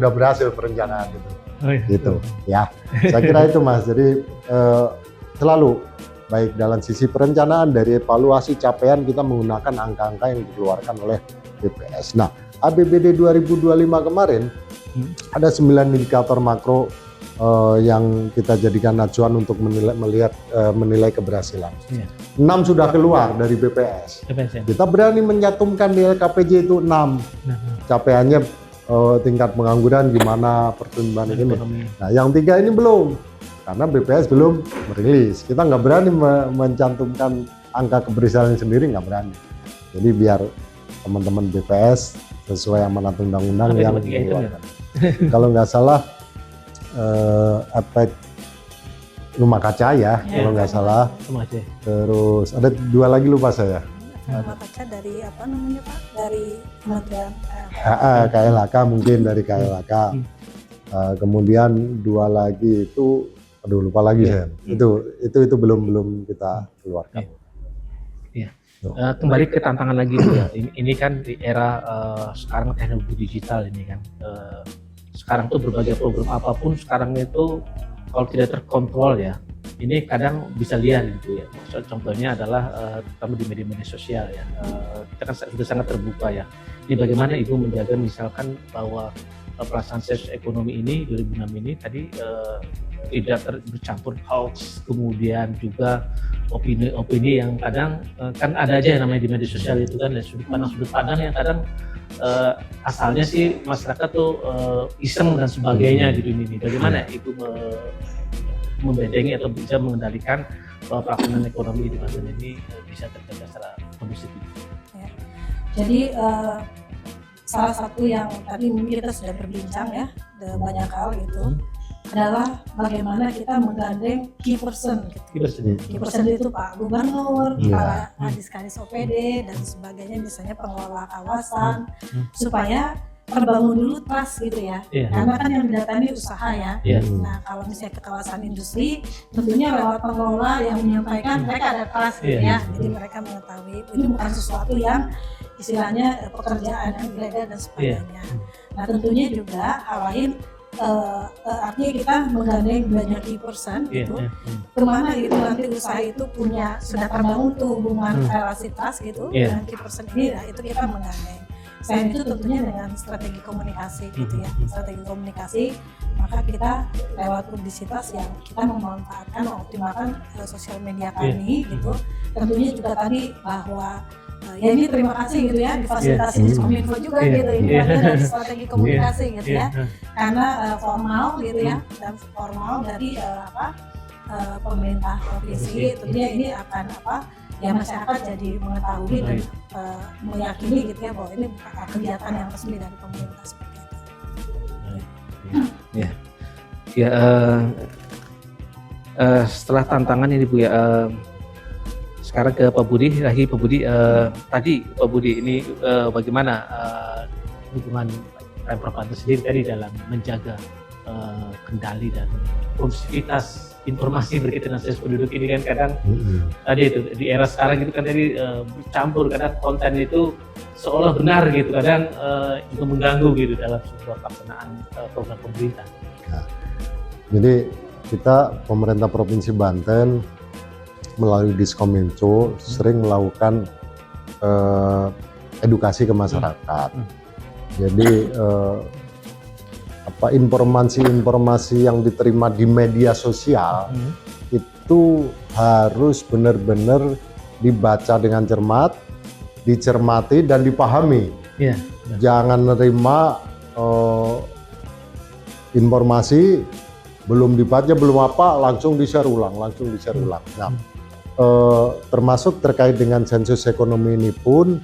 udah berhasil perencanaan itu. Gitu ya. Saya kira itu Mas. Jadi selalu baik dalam sisi perencanaan, dari evaluasi capaian kita menggunakan angka-angka yang dikeluarkan oleh BPS. Nah, APBD 2025 kemarin ada 9 indikator makro yang kita jadikan acuan untuk menilai keberhasilan. 6 sudah keluar dari BPS. Kita berani menyantumkan di LKPJ itu 6. Capaiannya tingkat pengangguran gimana, pertumbuhan ekonomi. Nah, yang 3 ini belum, karena BPS belum merilis. Kita nggak berani mencantumkan angka keberhasilan sendiri, nggak berani. Jadi biar teman-teman BPS sesuai amanat undang-undang yang dikeluarkan. Kalau nggak salah efek rumah kaca ya, kalau nggak salah. Terus ada 2 lagi lupa saya. Rumah kaca dari apa namanya Pak? Dari Kementerian KLHK mungkin dari KLHK. Kemudian 2 lagi itu, aduh lupa lagi saya. Itu belum kita keluarkan. Kembali ke tantangan lagi ya. Ini kan di era sekarang teknologi digital ini kan. Sekarang tuh berbagai program apapun sekarang itu kalau tidak terkontrol ya, ini kadang bisa liar gitu ya. Contohnya adalah terutama di media-media sosial ya. Kita kan sudah sangat terbuka ya. Ini bagaimana Ibu menjaga misalkan bahwa pelaksanaan sensus ekonomi ini 2006 ini tadi tidak bercampur hoax, kemudian juga opini-opini yang kadang kan ada aja yang namanya di media sosial itu kan, sudut pandang yang kadang asalnya sih masyarakat tuh iseng dan sebagainya gitu ini. Bagaimana Ibu membentengi atau bisa mengendalikan bahwa pelaksanaan ekonomi di Banten ini bisa terjaga secara kondusif? Ya. Jadi salah satu yang tadi mungkin kita sudah berbincang ya, banyak hal gitu, adalah bagaimana kita menggandeng key person gitu. Key person itu Pak Gubernur, para kadis-kadis OPD dan sebagainya, misalnya pengelola kawasan, supaya terbangun dulu trust gitu ya. Karena kan yang didatangi usaha ya. Nah kalau misalnya ke kawasan industri, tentunya lewat pengelola yang menyampaikan mereka ada trust gitu ya. Jadi mereka mengetahui ini bukan sesuatu yang istilahnya pekerjaan yang ilegal dan sebagainya. Nah tentunya juga hal lain, artinya kita menggandeng banyak key person gitu, kemana gitu nanti usaha itu sudah terbangun tuh hubungan relasi trust gitu dengan key person ini, nah itu kita menggandeng. Selain itu tentunya dengan strategi komunikasi gitu ya, strategi komunikasi, maka kita lewat publisitas yang kita memanfaatkan, mengoptimalkan sosial media kami gitu. Tentunya juga tadi bahwa ya ini terima kasih gitu ya difasilitasi Diskominfo juga gitu, ini dari strategi komunikasi gitu ya, karena formal gitu ya dan formal dari pemerintah provinsi, tentunya ini akan ya masyarakat jadi mengetahui dan meyakini gitu ya bahwa ini kegiatan yang resmi dari pemerintah seperti itu. Setelah tantangan ini Bu ya, sekarang ke Pak Budi lagi. Pak Budi, tadi Pak Budi ini bagaimana hubungan Pemprov Banten sendiri tadi dalam menjaga kendali dan kondusivitas informasi berkaitan dengan sensus penduduk ini kan kadang tadi itu di era sekarang itu kan tadi bercampur, kadang konten itu seolah benar gitu, kadang juga mengganggu gitu dalam sebuah pelaksanaan program pemerintah. Nah, jadi kita pemerintah Provinsi Banten melalui Diskominfo sering melakukan edukasi ke masyarakat. Jadi informasi-informasi yang diterima di media sosial itu harus benar-benar dibaca dengan cermat, dicermati dan dipahami. Jangan menerima informasi belum dibaca, belum apa, langsung di-share ulang. Nah, termasuk terkait dengan sensus ekonomi ini pun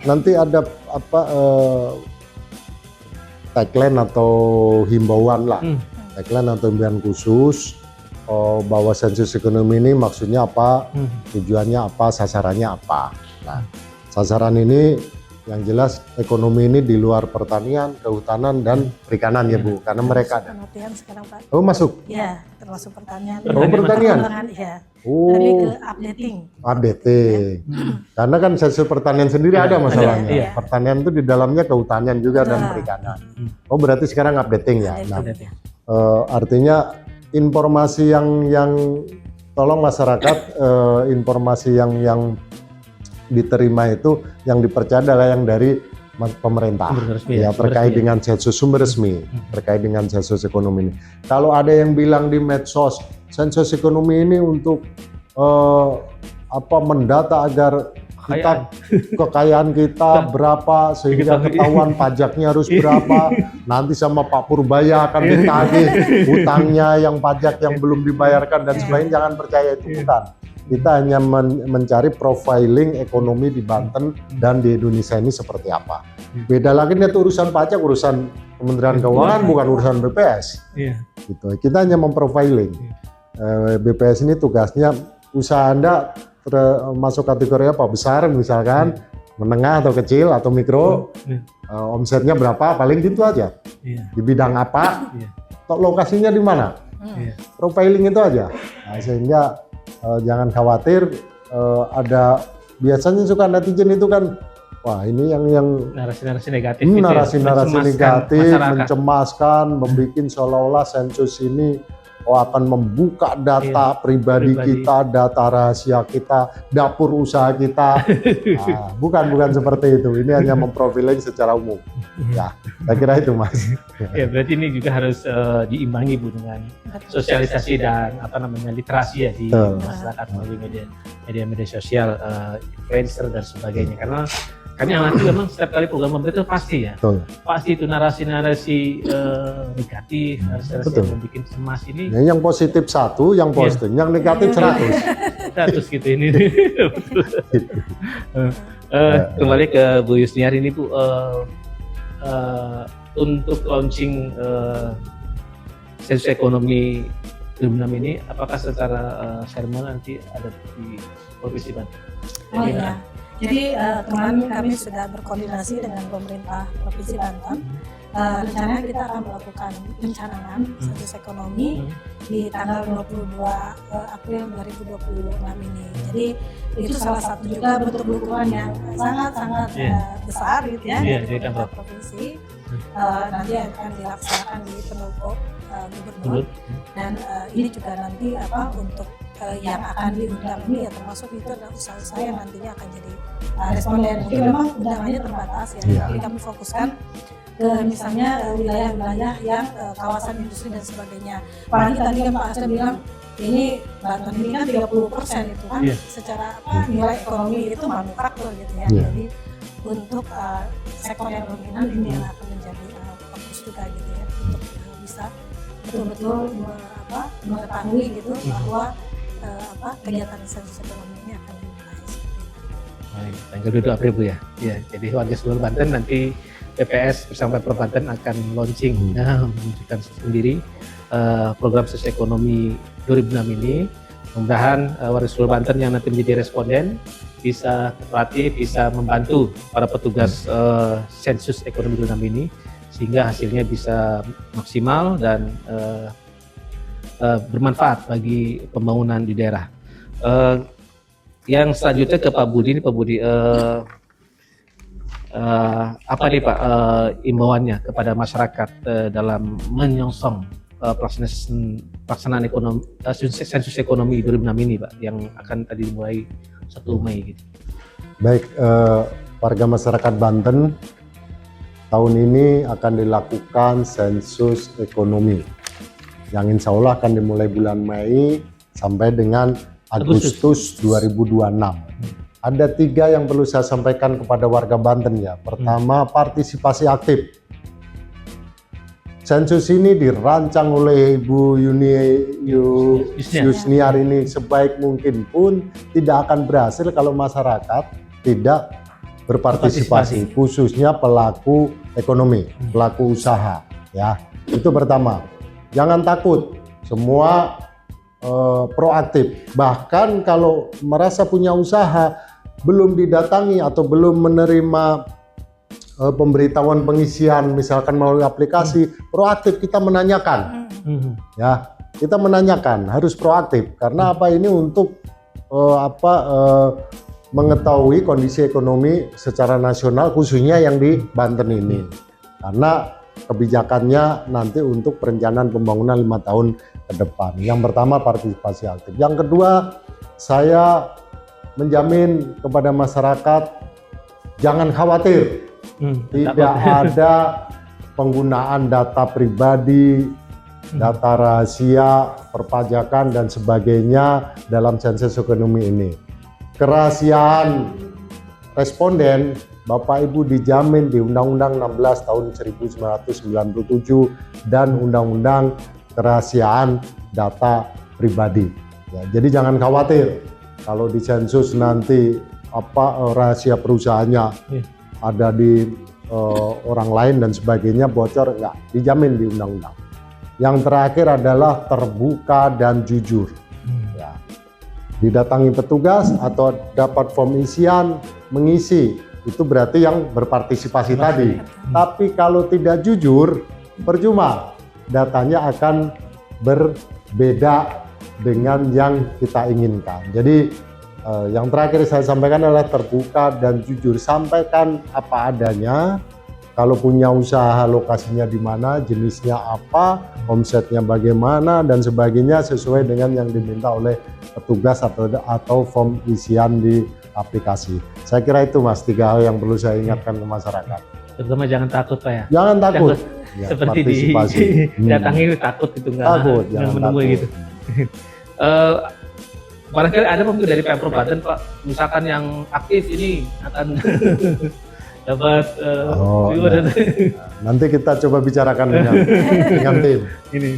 nanti ada tagline atau himbauan lah, tagline atau himbauan khusus bahwa sensus ekonomi ini maksudnya apa, tujuannya apa, sasarannya apa. Nah, sasaran ini yang jelas ekonomi ini di luar pertanian, kehutanan dan perikanan ya Bu, karena mereka ada. Pengertian sekarang Pak. Oh masuk? Ya, termasuk pertanian. Oh pertanian? Ya. Oh. Lebih ke updating. Karena kan sensus pertanian sendiri ada masalahnya. Iya. Pertanian itu di dalamnya kehutanan juga dan perikanan. Oh berarti sekarang updating ya. Nah, artinya informasi yang tolong masyarakat, informasi yang diterima itu yang dipercaya adalah yang dari pemerintah ya, terkait dengan sensus sumber resmi, terkait dengan sensus ekonomi ini. Kalau ada yang bilang di medsos sensus ekonomi ini untuk mendata agar kita kekayaan kita berapa sehingga ketahuan pajaknya harus berapa, nanti sama Pak Purbaya akan ditagih hutangnya yang pajak yang belum dibayarkan dan sebagainya, jangan percaya itu, bukan. Kita hanya mencari profiling ekonomi di Banten dan di Indonesia ini seperti apa. Beda lagi itu urusan pajak, urusan Kementerian Keuangan, bukan urusan BPS. Gitu. Kita hanya memprofiling. BPS ini tugasnya usaha Anda masuk kategori apa, besar misalkan, menengah atau kecil atau mikro, omsetnya berapa, paling gitu aja. Di bidang apa, lokasinya di mana, profiling itu aja. Nah, sehingga jangan khawatir, ada biasanya suka netizen itu kan, wah ini yang narasi-narasi negatif, narasi-narasi negatif, mencemaskan, membuat seolah-olah sensus ini akan membuka data pribadi kita, data rahasia kita, dapur usaha kita. Nah, bukan seperti itu. Ini hanya memprofiling secara umum. Ya, saya kira itu, Mas. Ya, berarti ini juga harus diimbangi Bu dengan sosialisasi dan literasi ya di masyarakat melalui media sosial, influencer dan sebagainya. Karena kami amati memang setiap kali program pemerintah pasti ya, pasti itu narasi-narasi negatif, narasi yang membuat cemas ini. Ya, yang positif 1, yang posting, yang negatif 100. 100 gitu ini. Kembali ke Bu Yusniari ini Bu, untuk launching sensus ekonomi 2006 ini, apakah secara seremonial nanti ada di Provinsi Banten? Oh iya. Jadi kemarin kami sudah berkoordinasi dengan pemerintah Provinsi Banten. Rencananya kita akan melakukan perencanaan sensus ekonomi di tanggal 22 April 2026 ini. Jadi itu salah satu juga bentuk dukungan yang sangat-sangat besar gitu ya dari pemerintah provinsi. Nanti akan dilaksanakan di pendopo gubernur dan ini juga nanti untuk yang akan diundang ini ya termasuk itu adalah usaha-usaha yang nantinya akan jadi responden. Mungkin memang undangannya terbatas ya, jadi kami fokuskan ke misalnya wilayah-wilayah yang kawasan industri dan sebagainya. Apalagi tadi kan Pak Asep bilang ini Banten ini kan 30% itu kan secara nilai ekonomi itu manufaktur gitu ya. Jadi untuk sektor yang dominan ini yang akan menjadi fokus juga gitu ya untuk bisa betul-betul mengetahui gitu bahwa kegiatan sensus ekonomi ini akan dimulai seperti itu. Baik, tanggal 22 April Bu ya. Ya, jadi warga seluruh Banten nanti PPS bersama Pemprov Banten akan launching menunjukkan sendiri program sensus ekonomi 2006 ini. Mudah-mudahan warga seluruh Banten yang nanti menjadi responden bisa terlatih, bisa membantu para petugas sensus ekonomi 2006 ini sehingga hasilnya bisa maksimal dan bermanfaat bagi pembangunan di daerah. Yang selanjutnya ke Pak Budi, Pak Budi, apa nih Pak imbauannya kepada masyarakat dalam menyongsong pelaksanaan ekonomi sensus ekonomi 2006 ini Pak, yang akan tadi dimulai 1 Mei gitu. Baik, warga masyarakat Banten, tahun ini akan dilakukan sensus ekonomi yang insya Allah akan dimulai bulan Mei sampai dengan Agustus 2026. Ada 3 yang perlu saya sampaikan kepada warga Banten ya. Pertama, partisipasi aktif. Sensus ini dirancang oleh Ibu Yusniar ini sebaik mungkin pun tidak akan berhasil kalau masyarakat tidak berpartisipasi, khususnya pelaku ekonomi, pelaku usaha ya. Itu pertama. Jangan takut, semua proaktif. Bahkan kalau merasa punya usaha belum didatangi atau belum menerima pemberitahuan pengisian misalkan melalui aplikasi, proaktif kita menanyakan. Ya, kita menanyakan, harus proaktif karena apa ini untuk mengetahui kondisi ekonomi secara nasional khususnya yang di Banten ini. Karena kebijakannya nanti untuk perencanaan pembangunan 5 tahun ke depan. Yang pertama partisipasi aktif. Yang kedua, saya menjamin kepada masyarakat jangan khawatir. Tidak ada penggunaan data pribadi, data rahasia, perpajakan dan sebagainya dalam sensus ekonomi ini. Kerahasiaan responden Bapak Ibu dijamin di Undang-Undang 16 tahun 1997 dan Undang-Undang Kerahasiaan Data Pribadi. Ya, jadi jangan khawatir kalau di sensus nanti rahasia perusahaannya ada di orang lain dan sebagainya bocor, enggak, dijamin di undang-undang. Yang terakhir adalah terbuka dan jujur. Ya. Didatangi petugas atau dapat form isian, mengisi. Itu berarti yang berpartisipasi tadi. Tapi kalau tidak jujur, percuma. Datanya akan berbeda dengan yang kita inginkan. Jadi yang terakhir saya sampaikan adalah terbuka dan jujur. Sampaikan apa adanya. kalau punya usaha lokasinya di mana, jenisnya apa, omsetnya bagaimana dan sebagainya sesuai dengan yang diminta oleh petugas atau form isian di aplikasi. Saya kira itu Mas, 3 hal yang perlu saya ingatkan ke masyarakat. Terutama jangan takut Pak ya. Jangan takut. Ya, Seperti partisipasi. datangi takut gitu Takut, nggak jangan menemui takut. gitu. Barangkali ada mungkin dari Pemprov Banten Pak, misalkan yang aktif ini akan dapat reward. Nanti kita coba bicarakan dengan tim. Ini.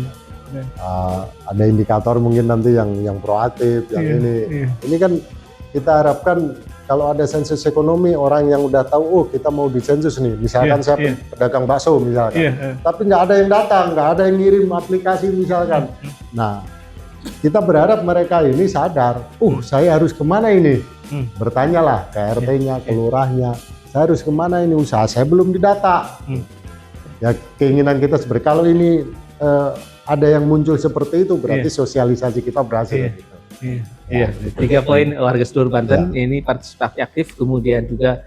Ada indikator mungkin nanti yang proaktif, yang ini. Ini kan kita harapkan kalau ada sensus ekonomi, orang yang udah tahu, oh kita mau disensus nih, misalkan saya pedagang bakso misalkan, tapi nggak ada yang datang, nggak ada yang ngirim aplikasi misalkan. Nah, kita berharap mereka ini sadar, saya harus kemana ini? Bertanyalah ke RT-nya, ke lurahnya, saya harus kemana ini, usaha saya belum didata. Ya keinginan kita seperti kalau ini ada yang muncul seperti itu, berarti sosialisasi kita berhasil. Iya, 3 poin warga seluruh Banten ini partisipasi aktif, kemudian juga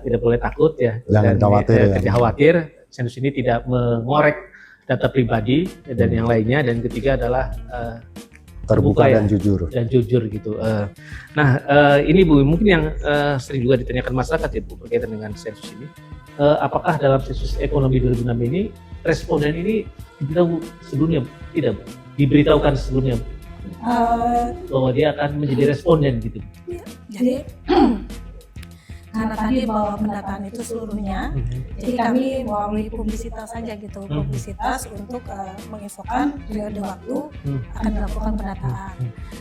tidak boleh takut ya, jangan khawatir, tidak khawatir. Sensus ini tidak mengorek data pribadi dan yang lainnya, dan ketiga adalah terbuka dan ya, jujur. Dan jujur gitu. Nah, ini Bu, mungkin yang sering juga ditanyakan masyarakat ya Bu berkaitan dengan sensus ini. Apakah dalam sensus ekonomi 2006 ini responden ini diberitahu sebelumnya? Tidak Bu, diberitahukan sebelumnya Bu, bahwa dia akan menjadi responden gitu. Jadi karena tadi bahwa pendataan itu seluruhnya, jadi kami melalui publisitas saja gitu, publisitas untuk menginfokan periode waktu akan dilakukan pendataan.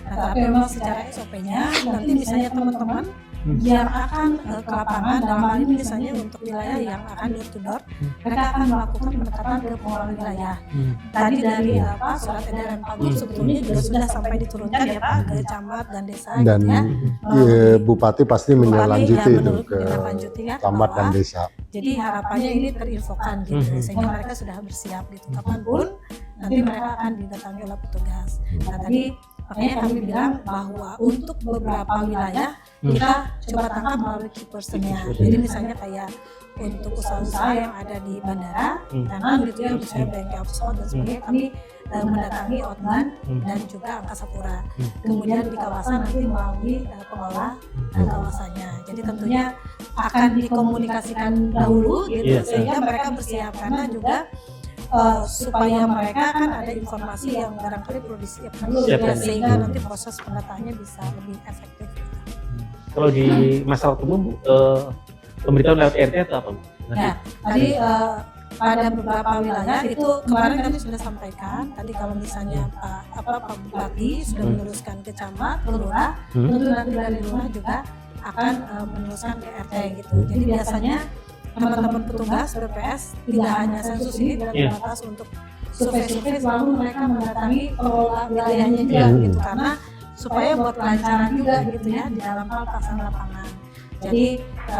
Nah, tapi memang secara SOP-nya nanti misalnya teman-teman yang akan ke lapangan, dalam hal ini misalnya untuk wilayah yang akan door to door, mereka akan melakukan pendekatan ke pengelola wilayah. Tadi dari surat edaran Pak Gub sebetulnya juga sudah sampai diturunkan ya Pak ke camat dan desa. Dan gitu ya. Bupati pasti menindaklanjuti itu ke camat dan desa. Jadi harapannya ini terinfokan gitu, sehingga mereka sudah bersiap gitu. Kapanpun nanti mereka akan didatangi oleh petugas. Nah tadi makanya kami bilang bahwa untuk beberapa wilayah kita coba tangkap melalui key person-nya. Jadi misalnya kayak untuk usaha-usaha yang ada di bandara, karena gitu ya, misalnya bengkel pesawat dan sebagainya, kami mendatangi outbound dan juga angkasa pura. Kemudian di kawasan nanti melalui pengelola kawasannya. Jadi tentunya akan dikomunikasikan dahulu gitu, sehingga mereka bersiap, karena juga supaya mereka kan ada informasi yang barangkali perlu disiapkan dulu ya, sehingga nanti proses pendataannya bisa lebih efektif. Kalau di masyarakat umum pemberitahuan lewat RT atau apa Bu? Ya, tadi pada beberapa wilayah itu kemarin kami sudah sampaikan. Tadi kalau misalnya Pak Bupati sudah meneruskan ke camat, ke lurah, tentu nanti dari lurah juga akan meneruskan ke RT gitu. Jadi biasanya teman-teman petugas BPS tidak hanya sensus ini terbatas untuk survei-survei, selalu mereka mendatangi pengelola wilayahnya juga gitu, karena supaya buat kelancaran juga gitu ya di dalam hal pelaksanaan lapangan. Jadi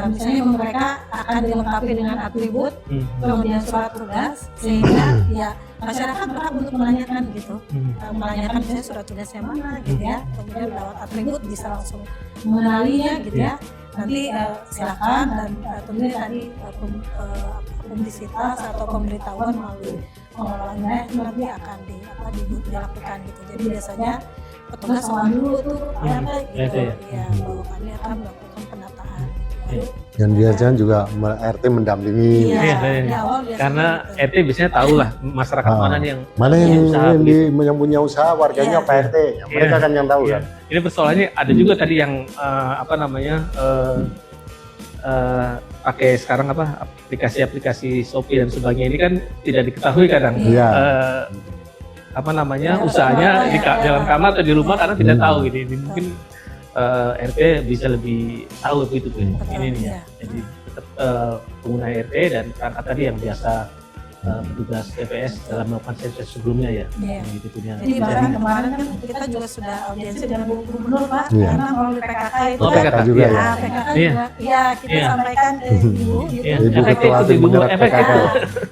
misalnya mereka akan dilengkapi dengan atribut, kemudian surat tugas, sehingga ya masyarakat berhak untuk menanyakan gitu, menanyakan misalnya surat tugasnya mana gitu ya, kemudian lewat atribut bisa langsung mengenalinya gitu ya. Nanti silakan, dan tentunya tadi publisitas atau pemberitahuan melalui pengelola wilayah nanti akan dilakukan gitu. Jadi biasanya petugas soal dulu tuh gitu, ya bahwa kami akan melakukan pendataan. Dan biasanya juga RT mendampingi. Karena RT biasanya tahu lah masyarakat mana nih yang punya usaha, warganya Pak RT, mereka kan yang tahu kan. Ini persoalannya ada juga tadi yang pakai sekarang aplikasi Shopee dan sebagainya, ini kan tidak diketahui kadang usahanya di dalam kamar atau di rumah karena tidak tahu gitu. Ini mungkin RT bisa lebih tahu gitu ini nih ya. Jadi tetap pengguna RT dan perangkat tadi yang biasa petugas TPS dalam melakukan sensus sebelumnya ya. Gitu punya. Jadi bahkan kemarin kan kita juga sudah audiensi dengan Bu Gubernur Pak, karena melalui PKK itu PKK juga ya. PKK juga ya kita sampaikan ke Ibu gitu. Ibu ketua tim penggerak PKK.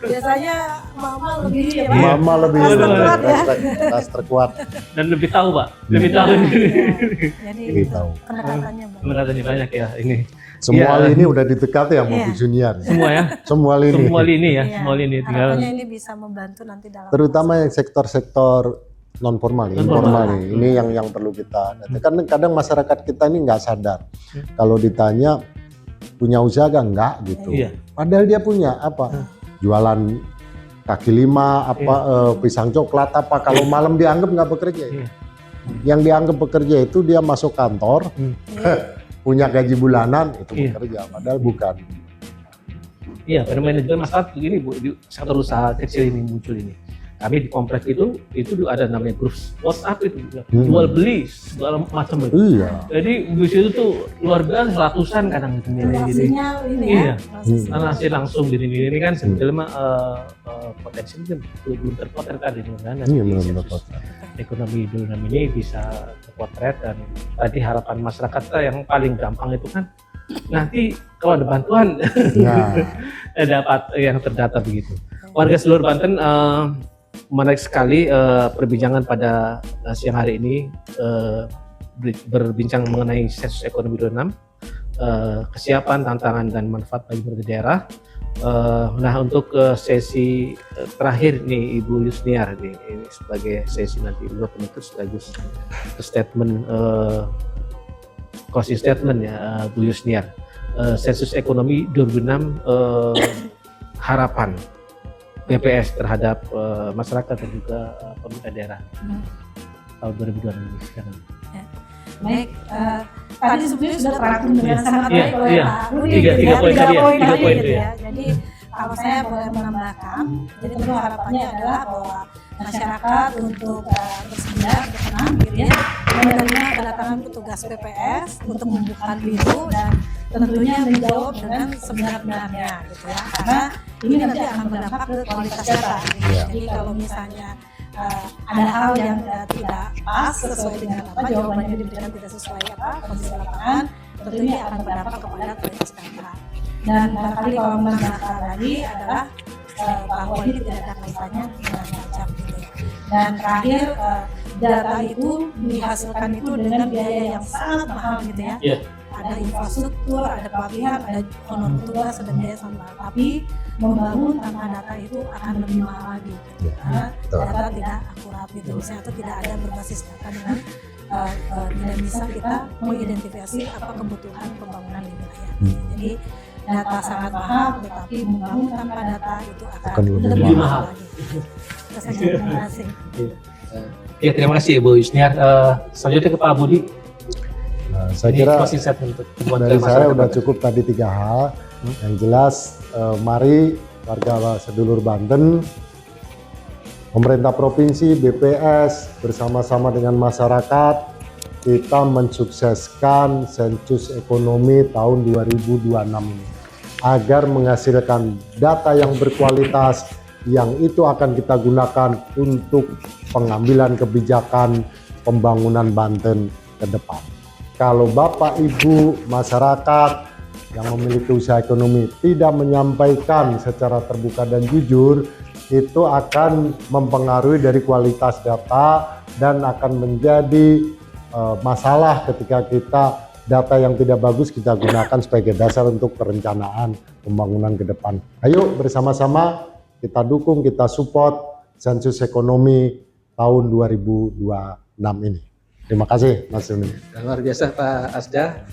Biasanya mama lebih ya Pak. Mama lebih terkuat dan lebih tahu Pak, lebih tahu. Jadi itu pendekatannya Pak. Pendekatannya banyak ya ini. Semua Iya. lini udah didekati ya mau Iya. Bu Junior. Semua ya, Semua lini. semua lini ya, Iya, semua lini tinggal. harapannya ini bisa membantu nanti dalam Terutama yang sektor-sektor non formal, informal nih. Ini yang perlu kita. Kadang masyarakat kita ini nggak sadar. Kalau ditanya punya usaha nggak gitu. Iya. Padahal dia punya apa? Jualan kaki lima, pisang coklat apa. Kalau malam dianggap nggak bekerja. Iya. Yang dianggap bekerja itu dia masuk kantor, punya gaji bulanan itu Iya. bekerja. Padahal bukan. Iya, fenomena juga masalah begini Bu, di sektor usaha kecil ini muncul ini. Kami di komplek itu ada namanya grup WhatsApp itu, jual beli segala macam itu. Iya. Jadi di situ tuh luar biasa ratusan kadang gitu. transaksinya ini Iya. ya. transaksi. Transaksi langsung ini kan sebetulnya mah potensi itu belum terpotret tadi kan. Iya, belum dapat. Ekonomi Vietnam ini bisa terpotret dan tadi harapan masyarakat kita yang paling gampang itu kan nanti kalau ada bantuan Nah, dapat yang terdata begitu. Warga seluruh Banten menarik sekali perbincangan pada siang hari ini berbincang mengenai sensus ekonomi 26, kesiapan, tantangan dan manfaat bagi warga daerah. Nah untuk sesi terakhir nih Ibu Yusniar nih ini sebagai sesi nanti dua penutup sekaligus statement closing statement ya Bu Yusniar. Sensus ekonomi 2006 harapan BPS terhadap masyarakat dan juga pemerintah daerah tahun 2002 ini sekarang. Baik, tadi sebenarnya sudah terangkum dengan sangat Iya, baik oleh iya. Pak Rudi. Tiga gitu ya. poin tadi ya, tiga tadi poin gitu itu ya. Jadi kalau saya boleh menambahkan, jadi tentu harapannya adalah bahwa masyarakat untuk bersedia, berkenan gitu ya, menerima kedatangan petugas BPS untuk membuka pintu dan tentunya menjawab dengan sebenar-benarnya gitu ya. Karena ini nanti akan berdampak ke kualitas data. Gitu. Iya. Jadi kalau misalnya ada hal yang tidak pas sesuai dengan apa jawabannya diberikan tidak sesuai kondisi lapangan, tentunya akan berdampak kepada kualitas data. Dan barangkali kalau menambahkan lagi adalah bahwa ini tidak ada kaitannya dengan pajak gitu ya. Dan terakhir data itu dihasilkan itu dengan biaya yang sangat mahal gitu ya. Iya. Ada infrastruktur, ada pelatihan, ada honor petugas, dan biaya sama. Tapi membangun tanpa data itu akan lebih mahal lagi gitu. Karena data tidak akurat gitu, misalnya atau tidak ada berbasis data dengan tidak bisa kita mengidentifikasi apa kebutuhan pembangunan di wilayah. Jadi data sangat mahal, tetapi membangun tanpa data itu akan lebih mahal lagi. Itu saja, terima kasih. Ya terima kasih Ibu Yusniar. Selanjutnya ke Pak Budi. Nah, saya Ini kira closing statement untuk dari saya udah cukup tadi 3 hal. Yang jelas, mari warga sedulur Banten, pemerintah provinsi, BPS bersama-sama dengan masyarakat kita mensukseskan sensus ekonomi tahun 2026 ini agar menghasilkan data yang berkualitas yang itu akan kita gunakan untuk pengambilan kebijakan pembangunan Banten ke depan. Kalau Bapak, Ibu, masyarakat yang memiliki usaha ekonomi tidak menyampaikan secara terbuka dan jujur, itu akan mempengaruhi dari kualitas data dan akan menjadi masalah ketika kita data yang tidak bagus kita gunakan sebagai dasar untuk perencanaan pembangunan ke depan. Ayo bersama-sama kita dukung, kita support sensus ekonomi tahun 2026 ini. Terima kasih Mas Yuni. Luar biasa Pak Asda,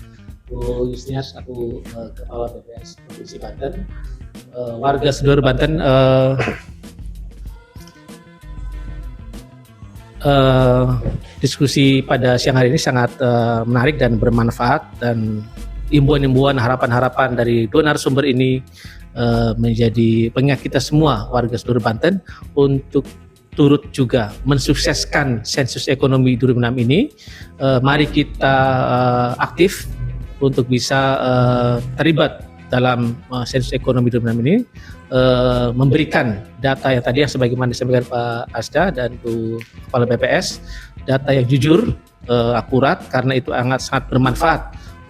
Bu Yusniar selaku Kepala BPS Provinsi Banten. Warga seluruh Banten diskusi pada siang hari ini sangat menarik dan bermanfaat, dan imbuan-imbuan harapan-harapan dari dua narasumber ini menjadi pengingat kita semua warga seluruh Banten untuk turut juga mensukseskan sensus ekonomi 2006 ini. Mari kita aktif untuk bisa terlibat dalam sensus ekonomi 2006 ini, memberikan data yang tadi yang sebagaimana disampaikan Pak Asda dan Bu Kepala BPS, data yang jujur, akurat, karena itu sangat bermanfaat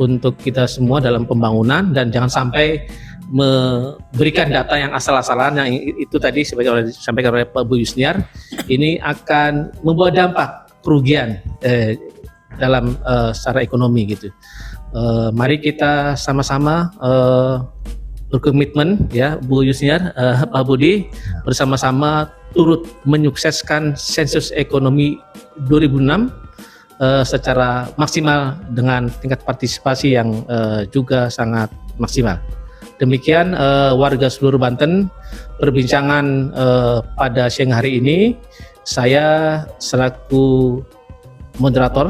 untuk kita semua dalam pembangunan, dan jangan sampai memberikan data yang asal-asalan yang itu tadi sebagai disampaikan oleh Pak Bu Yusniar, ini akan membawa dampak kerugian dalam secara ekonomi gitu. Mari kita sama-sama berkomitmen ya Bu Yusniar, Pak Budi, bersama-sama turut menyukseskan sensus ekonomi 2006 secara maksimal dengan tingkat partisipasi yang juga sangat maksimal. Demikian warga seluruh Banten perbincangan pada siang hari ini. Saya selaku moderator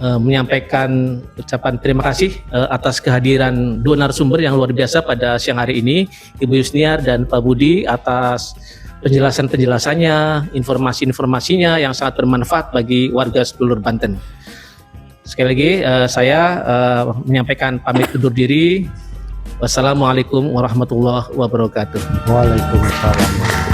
menyampaikan ucapan terima kasih atas kehadiran dua narasumber yang luar biasa pada siang hari ini, Ibu Yusniar dan Pak Budi, atas penjelasan-penjelasannya, informasi-informasinya yang sangat bermanfaat bagi warga seluruh Banten. Sekali lagi saya menyampaikan pamit undur diri. Wassalamualaikum warahmatullahi wabarakatuh. Waalaikumsalam.